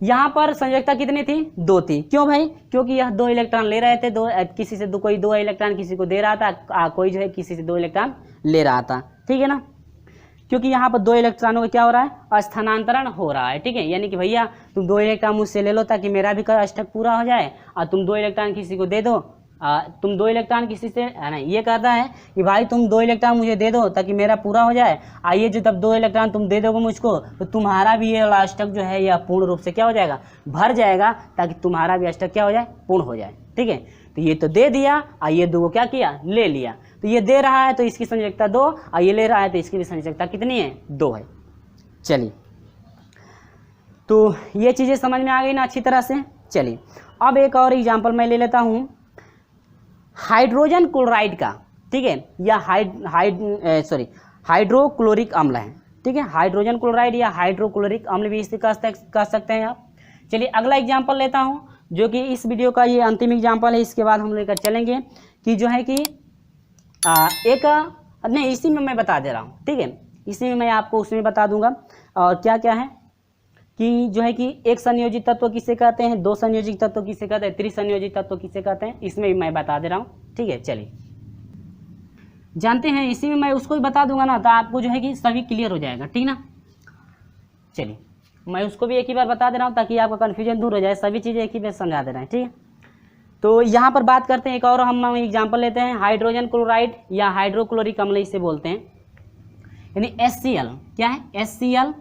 यहाँ पर संयोजकता कितनी थी? 2 थी। क्यों भाई? क्योंकि यह 2 इलेक्ट्रॉन ले रहे थे, किसी से कोई 2 इलेक्ट्रॉन किसी को दे रहा था, कोई जो है किसी से 2 इलेक्ट्रॉन ले रहा था, ठीक है ना। क्योंकि यहाँ पर 2 इलेक्ट्रॉनों का क्या हो रहा है? स्थानांतरण हो रहा है, ठीक है। यानी कि भैया तुम 2 इलेक्ट्रॉन मुझसे ले लो ताकि मेरा भी अष्टक पूरा हो जाए, और तुम 2 इलेक्ट्रॉन किसी को दे दो, तुम 2 इलेक्ट्रॉन किसी से नहीं, ये कहता है कि भाई तुम 2 इलेक्ट्रॉन मुझे दे दो ताकि मेरा पूरा हो जाए। आइए जो तब 2 इलेक्ट्रॉन तुम दे दोगे मुझको तो तुम्हारा भी ये अष्टक जो है यह पूर्ण रूप से क्या हो जाएगा? भर जाएगा, ताकि तुम्हारा भी अष्टक क्या हो जाए? पूर्ण हो जाए, ठीक है। तो ये तो दे दिया, और ये 2 को क्या किया? ले लिया। तो ये दे रहा है तो इसकी संयोजकता 2, और ये ले रहा है तो इसकी भी संयोजकता कितनी है? 2 है। चलिए, तो ये चीज़ें समझ में आ गई ना अच्छी तरह से। चलिए अब एक और एग्जांपल मैं ले लेता हूँ हाइड्रोजन क्लोराइड का, ठीक है, या हाइड्रोक्लोरिक अम्ल है, ठीक है। हाइड्रोजन क्लोराइड या हाइड्रोक्लोरिक अम्ल भी इसे कह सकते हैं आप। चलिए अगला एग्जांपल लेता हूँ, जो कि इस वीडियो का ये अंतिम एग्जांपल है। इसके बाद हम लेकर चलेंगे कि जो है कि नहीं, इसी में मैं बता दे रहा हूँ, ठीक है, इसी में मैं आपको उसमें बता दूंगा। और क्या क्या है कि जो है कि एक संयोजित तत्व किसे कहते हैं, 2 संयोजित तत्व किसे कहते हैं, त्रिसंयोजित तत्व किसे कहते हैं, इसमें भी मैं बता दे रहा हूँ, ठीक है। चलिए जानते हैं, इसी में मैं उसको भी बता दूंगा ना, तो आपको जो है कि सभी क्लियर हो जाएगा, ठीक ना। चलिए मैं उसको भी एक ही बार बता दे रहा हूँ ताकि आपका कन्फ्यूजन दूर हो जाए, सभी चीज़ें एक ही बार समझा दे रहे हैं, ठीक है। तो यहाँ पर बात करते हैं, एक और हम एग्जाम्पल लेते हैं, हाइड्रोजन क्लोराइड या हाइड्रोक्लोरिक अम्ल इसे बोलते हैं, यानी HCl। क्या है? HCl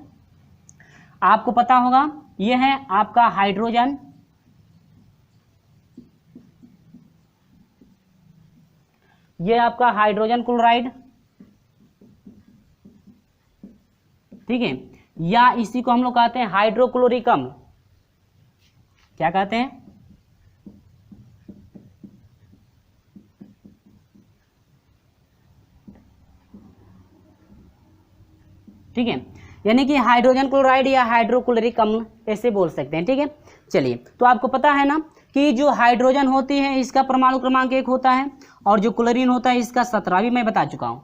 आपको पता होगा, यह है आपका हाइड्रोजन, यह आपका हाइड्रोजन क्लोराइड, ठीक है, या इसी को हम लोग कहते हैं हाइड्रोक्लोरिक अम्ल। क्या कहते हैं? ठीक है, यानी कि हाइड्रोजन क्लोराइड या हाइड्रोक्लोरिक अम्ल ऐसे बोल सकते हैं, ठीक है। चलिए तो आपको पता है ना कि जो हाइड्रोजन होती है इसका परमाणु क्रमांक 1 होता है, और जो क्लोरीन होता है इसका 17। अभी मैं बता चुका हूँ,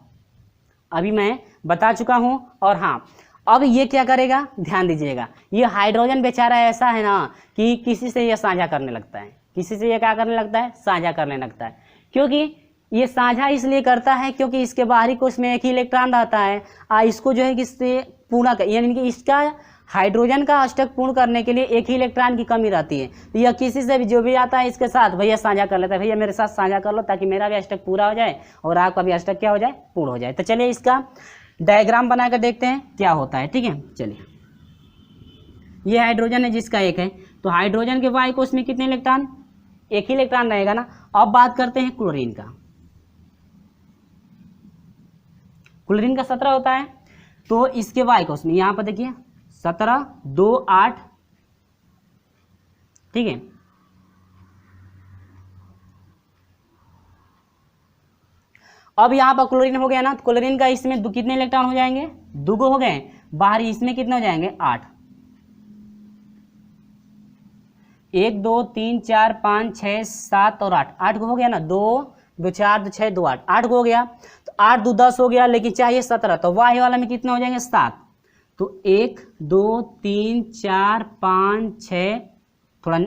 अभी मैं बता चुका हूँ। और हाँ, अब ये क्या करेगा? ध्यान दीजिएगा, ये हाइड्रोजन बेचारा ऐसा है ना कि किसी से ये साझा करने लगता है, किसी से ये क्या करने लगता है? साझा करने लगता है। क्योंकि ये साझा इसलिए करता है क्योंकि इसके बाहरी कोश में एक ही इलेक्ट्रॉन रहता है, इसको जो है किससे पूर्ण कर, यानी कि इसका हाइड्रोजन का अष्टक पूर्ण करने के लिए एक ही इलेक्ट्रॉन की कमी रहती है। तो यह किसी से भी जो भी आता है इसके साथ भैया साझा कर लेता है, भैया मेरे साथ साझा कर लो ताकि मेरा भी अष्टक पूरा हो जाए और आपका भी अष्टक क्या हो जाए? पूर्ण हो जाए। तो चलिए इसका डायग्राम बनाकर देखते हैं क्या होता है, ठीक है। चलिए ये हाइड्रोजन है जिसका 1 है, तो हाइड्रोजन के वायु कोश में कितने इलेक्ट्रॉन? एक ही इलेक्ट्रॉन रहेगा ना। अब बात करते हैं क्लोरीन का। क्लोरीन का 17 होता है, तो इसके वायु कोश में यहाँ पर देखिए 17, 2, 8, ठीक है। अब यहाँ पर क्लोरीन हो गया ना, तो क्लोरीन का इसमें कितने इलेक्ट्रॉन हो जाएंगे? 2 हो गए। बाहरी इसमें कितने हो जाएंगे? 8। 1, 2, 3, 4, 5, 6, 7 और 8, 8 हो गया ना। 2, 2, 4, 2, 6, 2, 8, 8 हो गया। तो 8, 2, 10 हो गया, लेकिन चाहिए 17, तो वाही वाला में कितने हो जाएंगे? 7। तो 1, 2, 3, 4, 5, 6, थोड़ा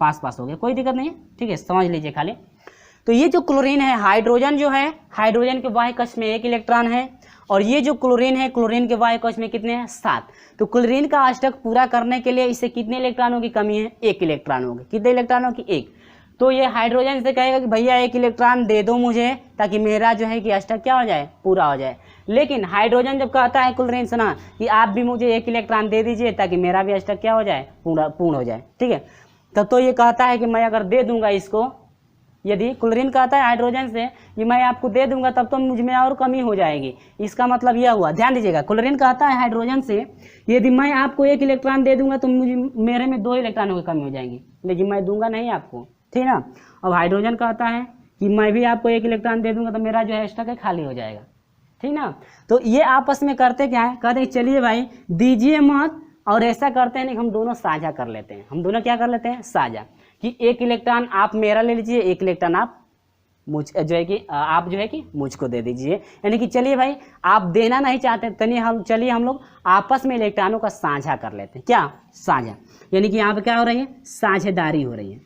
पास हो गया, कोई दिक्कत नहीं है, ठीक है, समझ लीजिए खाली। तो ये जो क्लोरीन है, हाइड्रोजन जो है, हाइड्रोजन के वाही कक्ष में 1 इलेक्ट्रॉन है, और ये जो क्लोरीन है, क्लोरीन के वाही कक्ष में कितने हैं? 7। तो क्लोरीन का अष्टक पूरा करने के लिए इसे कितने इलेक्ट्रॉनों की कमी है? 1 इलेक्ट्रॉन होगी। कितने इलेक्ट्रॉनों की? 1। तो ये हाइड्रोजन से कहेगा कि भैया 1 इलेक्ट्रॉन दे दो मुझे ताकि मेरा जो है कि अष्टक क्या हो जाए? पूरा हो जाए। लेकिन हाइड्रोजन जब कहता है क्लोरीन से ना कि आप भी मुझे 1 इलेक्ट्रॉन दे दीजिए ताकि मेरा भी अष्टक क्या हो जाए? पूर्ण हो जाए, ठीक है। तब तो ये कहता है कि मैं अगर दे दूंगा इसको, यदि क्लोरीन कहता है हाइड्रोजन से कि मैं आपको दे दूंगा तब तो मुझ में और कमी हो जाएगी, इसका मतलब यह हुआ, ध्यान दीजिएगा, क्लोरीन कहता है हाइड्रोजन से यदि मैं आपको 1 इलेक्ट्रॉन दे दूंगा तो मेरे में 2 इलेक्ट्रॉनों की कमी हो जाएगी, लेकिन मैं दूंगा नहीं आपको, ठीक ना। अब हाइड्रोजन कहता है कि मैं भी आपको 1 इलेक्ट्रॉन दे दूंगा तो मेरा जो है अष्टक है खाली हो जाएगा, ठीक ना। तो ये आपस में करते क्या है? कहते हैं चलिए भाई दीजिए मत, और ऐसा करते हैं नहीं, हम दोनों साझा कर लेते हैं। हम दोनों क्या कर लेते हैं? साझा, कि 1 इलेक्ट्रॉन आप मेरा ले लीजिए, 1 इलेक्ट्रॉन आप मुझ जो है कि आप जो है कि मुझको दे दीजिए। यानी कि चलिए भाई आप देना नहीं चाहते चलिए हम लोग आपस में इलेक्ट्रॉनों का साझा कर लेते हैं। क्या साझा, यानी कि यहाँ पे क्या हो रही है, साझेदारी हो रही है।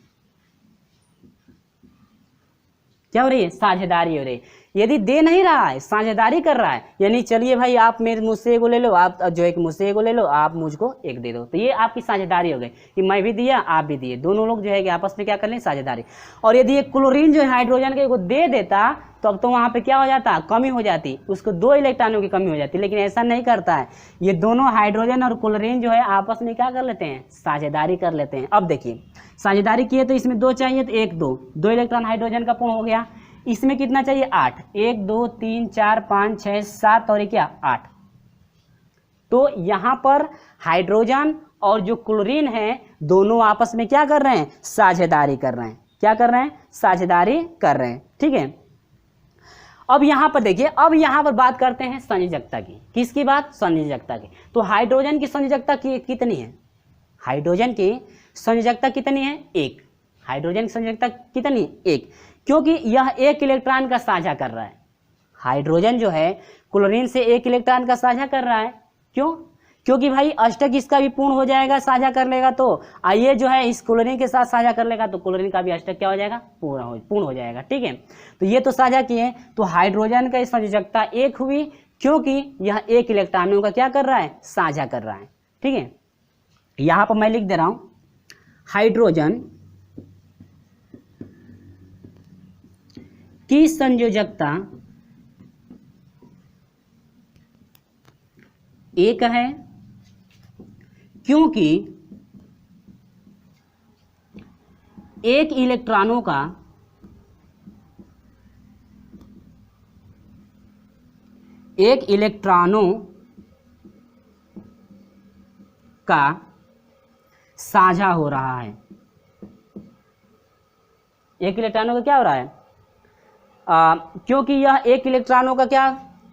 क्या हो रही है, साझेदारी हो रही है। यदि दे नहीं रहा है, साझेदारी कर रहा है, यानी चलिए भाई आप मेरे मुझसे एगो ले लो, आप जो है कि मुझसे एगो ले लो, आप मुझको एक दे दो, तो ये आपकी साझेदारी हो गई कि मैं भी दिया आप भी दिए, दोनों लोग जो है कि आपस में क्या कर लें, साझेदारी। और यदि एक क्लोरीन जो है हाइड्रोजन के को दे देता तो अब तो वहाँ पे क्या हो जाता, कमी हो जाती, उसको 2 इलेक्ट्रॉनों की कमी हो जाती, लेकिन ऐसा नहीं करता है। ये दोनों हाइड्रोजन और क्लोरीन जो है आपस में क्या कर लेते हैं, साझेदारी कर लेते हैं। अब देखिए साझेदारी किए तो इसमें 2 चाहिए, तो 1 2 इलेक्ट्रॉन हाइड्रोजन का पूर्ण हो गया। इसमें कितना चाहिए, 8, 1 2 3 4 5 6 7 और क्या 8। तो यहाँ पर हाइड्रोजन और जो क्लोरीन है दोनों आपस में क्या कर रहे हैं, साझेदारी कर रहे हैं। क्या कर रहे हैं, साझेदारी कर रहे हैं। ठीक है, अब यहाँ पर देखिए, अब यहाँ पर बात करते हैं संयोजकता की। किसकी बात, संयोजकता की। तो हाइड्रोजन की संयोजकता कितनी है, हाइड्रोजन की संयोजकता कितनी है, 1। हाइड्रोजन की संयोजकता कितनी, 1, क्योंकि यह 1 इलेक्ट्रॉन का साझा कर रहा है। हाइड्रोजन जो है क्लोरीन से 1 इलेक्ट्रॉन का साझा कर रहा है। क्यों, क्योंकि भाई अष्टक इसका भी पूर्ण हो जाएगा, साझा कर लेगा, तो आइए जो है इस क्लोरीन के साथ साझा कर लेगा तो क्लोरीन का भी अष्टक क्या हो जाएगा, पूर्ण हो जाएगा। ठीक है, तो ये तो साझा किए, तो हाइड्रोजन का संयोजकता 1 हुई, क्योंकि यह 1 इलेक्ट्रॉनों का क्या कर रहा है, साझा कर रहा है। ठीक है, यहां पर मैं लिख दे रहा हूं हाइड्रोजन की संयोजकता 1 है, क्योंकि 1 इलेक्ट्रॉनों का साझा हो रहा है। 1 इलेक्ट्रॉनों का क्या हो रहा है, क्योंकि यह 1 इलेक्ट्रॉनों का क्या,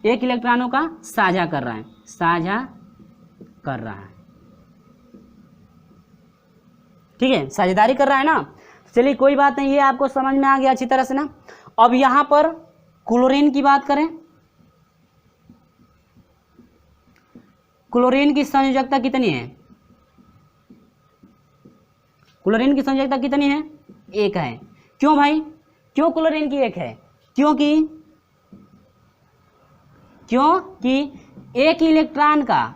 1 इलेक्ट्रॉनों का साझा कर रहा है, साझा कर रहा है। ठीक है, साझेदारी कर रहा है ना। चलिए कोई बात नहीं, ये आपको समझ में आ गया अच्छी तरह से ना। अब यहां पर क्लोरीन की बात करें, क्लोरीन की संयोजकता कितनी है, क्लोरीन की संयोजकता कितनी है, 1 है। क्यों भाई, क्यों क्लोरीन की 1 है, क्योंकि 1 इलेक्ट्रॉन का,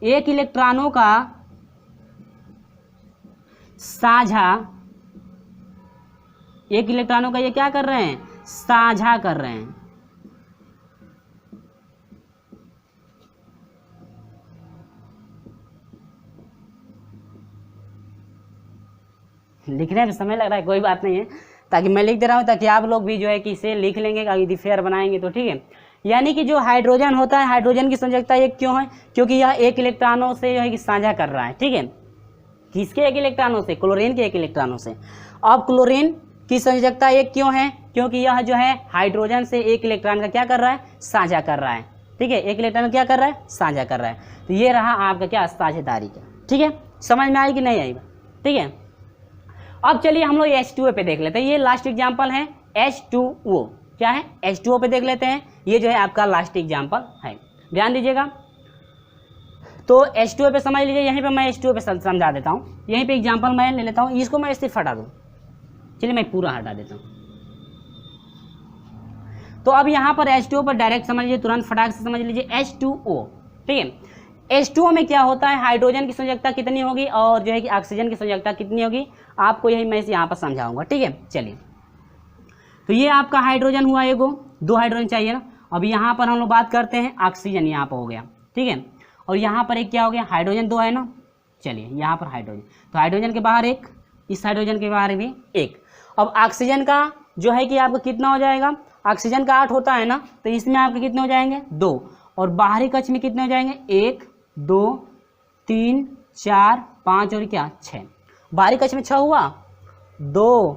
1 इलेक्ट्रॉनों का साझा, 1 इलेक्ट्रॉनों का ये क्या कर रहे हैं, साझा कर रहे हैं। लिखने में समय लग रहा है, कोई बात नहीं है, ताकि मैं लिख दे रहा हूँ ताकि आप लोग भी जो है कि इसे लिख लेंगे, यदि फेयर बनाएंगे तो। ठीक है, यानी कि जो हाइड्रोजन होता है, हाइड्रोजन की संयोजकता 1 क्यों है, क्योंकि यह 1 इलेक्ट्रॉनों से जो है कि साझा कर रहा है। ठीक है, किसके 1 इलेक्ट्रॉनों से, क्लोरीन के 1 इलेक्ट्रॉनों से। अब क्लोरीन की संयोजकता 1 क्यों है, क्योंकि यह जो है हाइड्रोजन से 1 इलेक्ट्रॉन का क्या कर रहा है, साझा कर रहा है। ठीक है, 1 इलेक्ट्रॉन क्या कर रहा है, साझा कर रहा है। तो ये रहा आपका क्या, साझेदारी का। ठीक है, समझ में आई कि नहीं आई। ठीक है, अब चलिए हम लोग H2O पे देख लेते हैं। ये लास्ट एग्जाम्पल है H2O, क्या है, H2O पे देख लेते हैं। ये जो है आपका लास्ट एग्जाम्पल है, ध्यान दीजिएगा। तो H2O पे समझ लीजिए, यहीं पे मैं H2O पे समझा देता हूँ। यहीं पे एग्जाम्पल मैं ले लेता हूँ, इसको मैं सिर्फ हटा दूँ, चलिए मैं पूरा हटा देता हूँ। तो अब यहाँ पर H2O पर डायरेक्ट समझ लीजिए, तुरंत फटाक से समझ लीजिए H2O। ठीक है, H2O में क्या होता है, हाइड्रोजन की संयोजकता कितनी होगी और जो है कि ऑक्सीजन की संयोजकता कितनी होगी, आपको यही मैं यहाँ पर समझाऊंगा। ठीक है, चलिए। तो ये आपका हाइड्रोजन हुआ, एगो 2 हाइड्रोजन चाहिए ना। अब यहाँ पर हम लोग बात करते हैं ऑक्सीजन, यहाँ पर हो गया। ठीक है, और यहाँ पर एक क्या हो गया, हाइड्रोजन 2 है ना। चलिए यहाँ पर हाइड्रोजन, तो हाइड्रोजन के बाहर 1, इस हाइड्रोजन के बाहर भी 1। अब ऑक्सीजन का जो है कि आपका कितना हो जाएगा, ऑक्सीजन का 8 होता है ना, तो इसमें आपके कितने हो जाएंगे, 2। और बाहरी कक्ष में कितने हो जाएंगे, 1 2 3 4 5 और क्या 6। बाहरी कक्ष में 6 हुआ, 2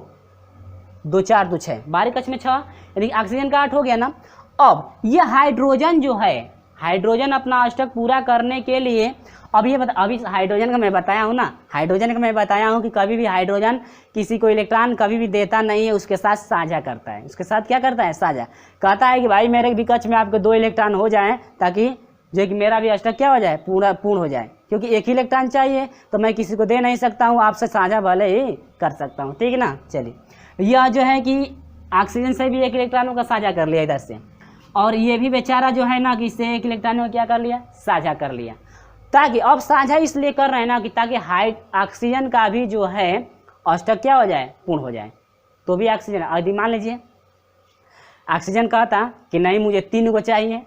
2 4 2 6, बाहरी कक्ष में 6, यानी ऑक्सीजन का 8 हो गया ना। अब ये हाइड्रोजन जो है हाइड्रोजन अपना अष्टक पूरा करने के लिए, अभी हाइड्रोजन का मैं बताया हूँ ना, हाइड्रोजन का मैं बताया हूँ कि कभी भी हाइड्रोजन किसी को इलेक्ट्रॉन कभी भी देता नहीं है, उसके साथ साझा करता है। उसके साथ क्या करता है? साझा। कहता है कि भाई मेरे भी कक्ष में आपके 2 इलेक्ट्रॉन हो जाएं, ताकि जो कि मेरा भी अष्टक क्या हो जाए? पूर्ण हो जाए। क्योंकि एक ही इलेक्ट्रॉन चाहिए तो मैं किसी को दे नहीं सकता हूँ, आपसे साझा भले ही कर सकता हूँ, ठीक है ना। चलिए, यह जो है कि ऑक्सीजन से भी 1 इलेक्ट्रॉनों का साझा कर लिया इधर से, और ये भी बेचारा जो है ना कि इससे 1 इलेक्ट्रॉन को क्या कर लिया? साझा कर लिया। ताकि अब साझा इसलिए कर रहे हैं ना कि ताकि ऑक्सीजन का भी जो है अष्टक क्या हो जाए? पूर्ण हो जाए। तो भी ऑक्सीजन, यदि मान लीजिए ऑक्सीजन कहता कि नहीं मुझे 3 को चाहिए,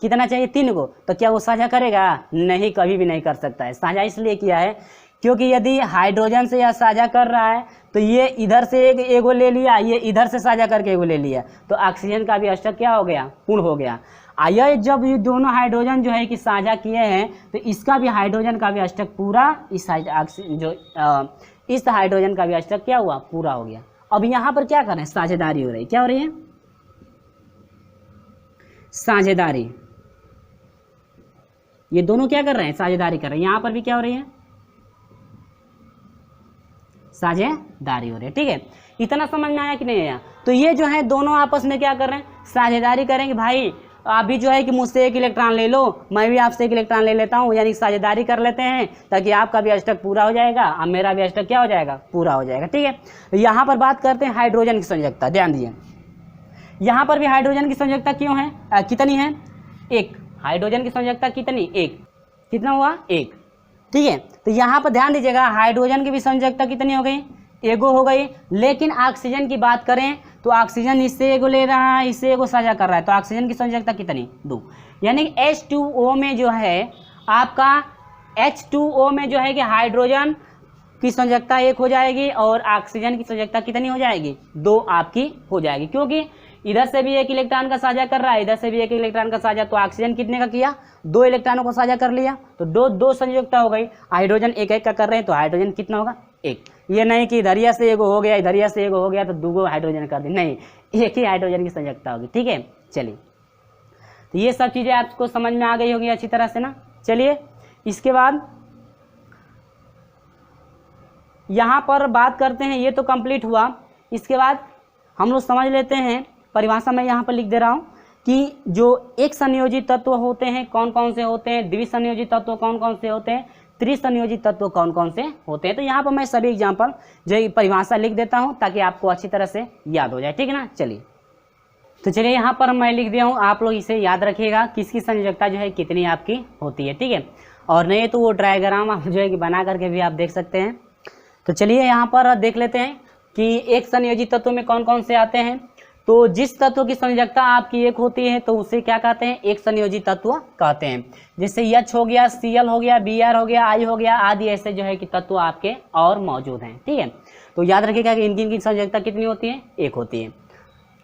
कितना चाहिए? 3 को, तो क्या वो साझा करेगा? नहीं, कभी भी नहीं कर सकता है। साझा इसलिए किया है क्योंकि यदि हाइड्रोजन से यह साझा कर रहा है तो ये इधर से एगो ले लिया, ये इधर से साझा करके एगो ले लिया, तो ऑक्सीजन का भी अष्टक क्या हो गया? पूर्ण हो गया। आइए, जब ये दोनों हाइड्रोजन जो है कि साझा किए हैं तो इसका भी हाइड्रोजन का भी अष्टक पूरा, इस हाइड्रोजन का भी अष्टक क्या हुआ? पूरा हो गया। अब यहाँ पर क्या कर रहे हैं? साझेदारी हो रही है। क्या हो रही है? साझेदारी। ये दोनों क्या कर रहे हैं? साझेदारी कर रहे हैं। यहाँ पर भी क्या हो रही है? साझेदारी हो रही है, ठीक है। इतना समझ में आया कि नहीं आया? तो ये जो है दोनों आपस में क्या कर रहे हैं? साझेदारी करेंगे। भाई आप भी जो है कि मुझसे 1 इलेक्ट्रॉन ले लो, मैं भी आपसे 1 इलेक्ट्रॉन ले लेता हूँ, यानी साझेदारी कर लेते हैं, ताकि आपका भी अष्टक पूरा हो जाएगा और मेरा भी अष्टक क्या हो जाएगा? पूरा हो जाएगा, ठीक है। तो यहाँ पर बात करते हैं हाइड्रोजन की संयोजकता। ध्यान दीजिए, यहाँ पर भी हाइड्रोजन की संयोजकता क्यों है? कितनी है? 1। हाइड्रोजन की संयोजकता कितनी? 1। कितना हुआ? 1, ठीक है। तो यहाँ पर ध्यान दीजिएगा, हाइड्रोजन की भी संयोजकता कितनी हो गई? एगो हो गई। लेकिन ऑक्सीजन की बात करें तो ऑक्सीजन इससे एगो ले रहा है, इससे एगो साझा कर रहा है, तो ऑक्सीजन की संयोजकता कितनी? 2। यानी H2O में जो है आपका, H2O में जो है कि हाइड्रोजन की संयोजकता 1 हो जाएगी और ऑक्सीजन की संयोजकता कितनी हो जाएगी? 2 आपकी हो जाएगी। क्योंकि इधर से भी 1 इलेक्ट्रॉन का साझा कर रहा है, इधर से भी 1 इलेक्ट्रॉन का साझा, तो ऑक्सीजन कितने का किया? 2 इलेक्ट्रॉनों को साझा कर लिया, तो 2 संयोजकता हो गई। हाइड्रोजन 1 का कर रहे हैं, तो हाइड्रोजन कितना होगा? 1। ये नहीं कि इधरिया से एगो हो गया, इधरिया से एगो हो गया तो 2 हाइड्रोजन कर दी, नहीं, 1 ही हाइड्रोजन की संयोजकता होगी, ठीक है। चलिए, तो ये सब चीज़ें आपको समझ में आ गई होगी अच्छी तरह से ना। चलिए, इसके बाद यहाँ पर बात करते हैं, ये तो कंप्लीट हुआ। इसके बाद हम लोग समझ लेते हैं, परिभाषा मैं यहाँ पर लिख दे रहा हूँ कि जो एक संयोजित तत्व होते हैं कौन कौन से होते हैं, द्विसंयोजित तत्व कौन कौन से होते हैं, त्रिसंयोजित तत्व कौन कौन से होते हैं। तो यहाँ पर मैं सभी एग्जाम्पल जो परिभाषा लिख देता हूँ ताकि आपको अच्छी तरह से याद हो जाए, ठीक है ना। चलिए, तो चलिए यहाँ पर मैं लिख दिया हूँ, आप लोग इसे याद रखिएगा, किसकी संयोजकता जो है कितनी आपकी होती है, ठीक है। और नहीं तो वो डायग्राम आप जो है कि बना करके भी आप देख सकते हैं। तो चलिए यहाँ पर देख लेते हैं कि एक संयोजित तत्व में कौन कौन से आते हैं। तो जिस तत्व की संयोजकता आपकी 1 होती है तो उसे क्या कहते हैं? एक संयोजित तत्व कहते हैं। जैसे H हो गया, Cl हो गया, Br हो गया, I हो गया आदि, ऐसे जो है कि तत्व आपके और मौजूद हैं, ठीक है। तो याद रखिएगा कि इनकी संयोजकता कितनी होती है? 1 होती है।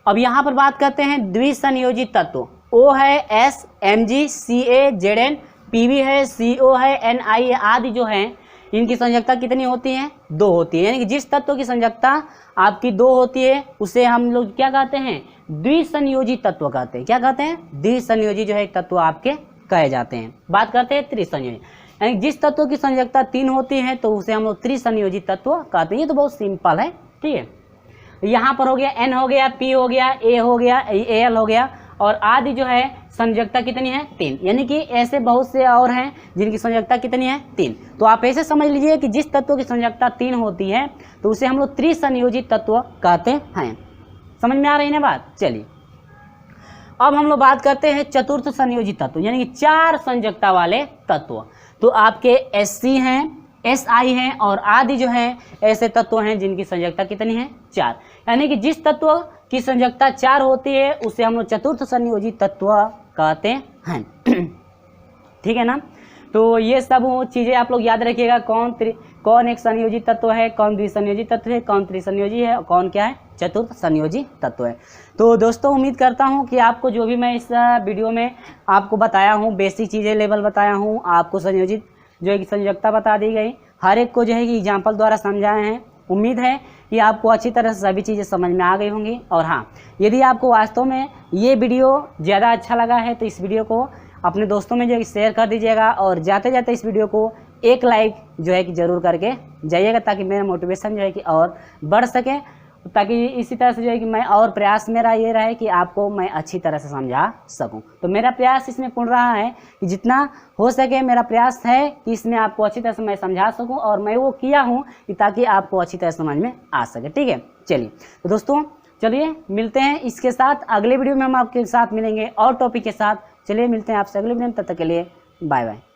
अब यहाँ पर बात करते हैं द्विसंयोजित तत्व। O है S, Mg, Ca, Zn, Pb है, CO है, Ni आदि जो है इनकी संयोजकता कितनी होती है? 2 होती है। यानी कि जिस तत्व की संयोजकता आपकी 2 होती है उसे हम लोग क्या कहते हैं? द्विसंयोजित तत्व कहते हैं। क्या कहते हैं? द्विसंयोजी जो है एक तत्व आपके कहे जाते हैं। बात करते हैं त्रिसंयोजी, यानी जिस तत्व की संयोजकता 3 होती है तो उसे हम लोग त्रिसंयोजित तत्व कहते हैं। ये तो बहुत सिंपल है, ठीक है। यहाँ पर हो गया N हो गया, P हो गया, A हो गया, Al हो गया और आदि जो है संयोजकता कितनी है? 3। यानी कि ऐसे बहुत से और हैं जिनकी संयोजकता कितनी है? 3। तो आप ऐसे समझ लीजिए कि जिस तत्व की संयोजकता 3 होती है तो उसे हम लोग त्रिसंयोजित तत्व कहते हैं। समझ में आ रही है ना बात? चलिए, अब हम लोग बात करते हैं चतुर्थ संयोजित तत्व, यानी कि 4 संयोजकता वाले तत्व। तो आपके Sc हैं, Si हैं और आदि जो है ऐसे तत्व हैं जिनकी संयोजकता कितनी है? 4। यानी कि जिस तत्व की संयोजकता 4 होती है उसे हम लोग चतुर्थ संयोजित तत्व कहते हैं, ठीक है ना। तो ये सब चीज़ें आप लोग याद रखिएगा, कौन एक संयोजित तत्व है, कौन द्विसंयोजित तत्व है, कौन त्रिसंयोजी है, कौन क्या है? चतुर्थ संयोजी तत्व है। तो दोस्तों उम्मीद करता हूँ कि आपको जो भी मैं इस वीडियो में आपको बताया हूँ, बेसिक चीज़ें लेवल बताया हूँ, आपको संयोजित जो है कि संयोजकता बता दी गई, हर एक को जो है कि एग्जाम्पल द्वारा समझाए हैं, उम्मीद है कि आपको अच्छी तरह से सभी चीज़ें समझ में आ गई होंगी। और हाँ, यदि आपको वास्तव में ये वीडियो ज़्यादा अच्छा लगा है तो इस वीडियो को अपने दोस्तों में जो है शेयर कर दीजिएगा, और जाते जाते इस वीडियो को एक लाइक जो है कि ज़रूर करके जाइएगा, ताकि मेरा मोटिवेशन जो है कि और बढ़ सके, ताकि इसी तरह से जो है कि मैं और प्रयास मेरा ये रहे कि आपको मैं अच्छी तरह से समझा सकूं। तो मेरा प्रयास इसमें पूर्ण रहा है कि जितना हो सके मेरा प्रयास है कि इसमें आपको अच्छी तरह से मैं समझा सकूं, और मैं वो किया हूं कि ताकि आपको अच्छी तरह समझ में आ सके। ठीक है, चलिए तो दोस्तों, चलिए मिलते हैं इसके साथ अगले वीडियो में। हम आपके साथ मिलेंगे और टॉपिक के साथ। चलिए मिलते हैं आपसे अगले वीडियो में, तब तक के लिए बाय बाय।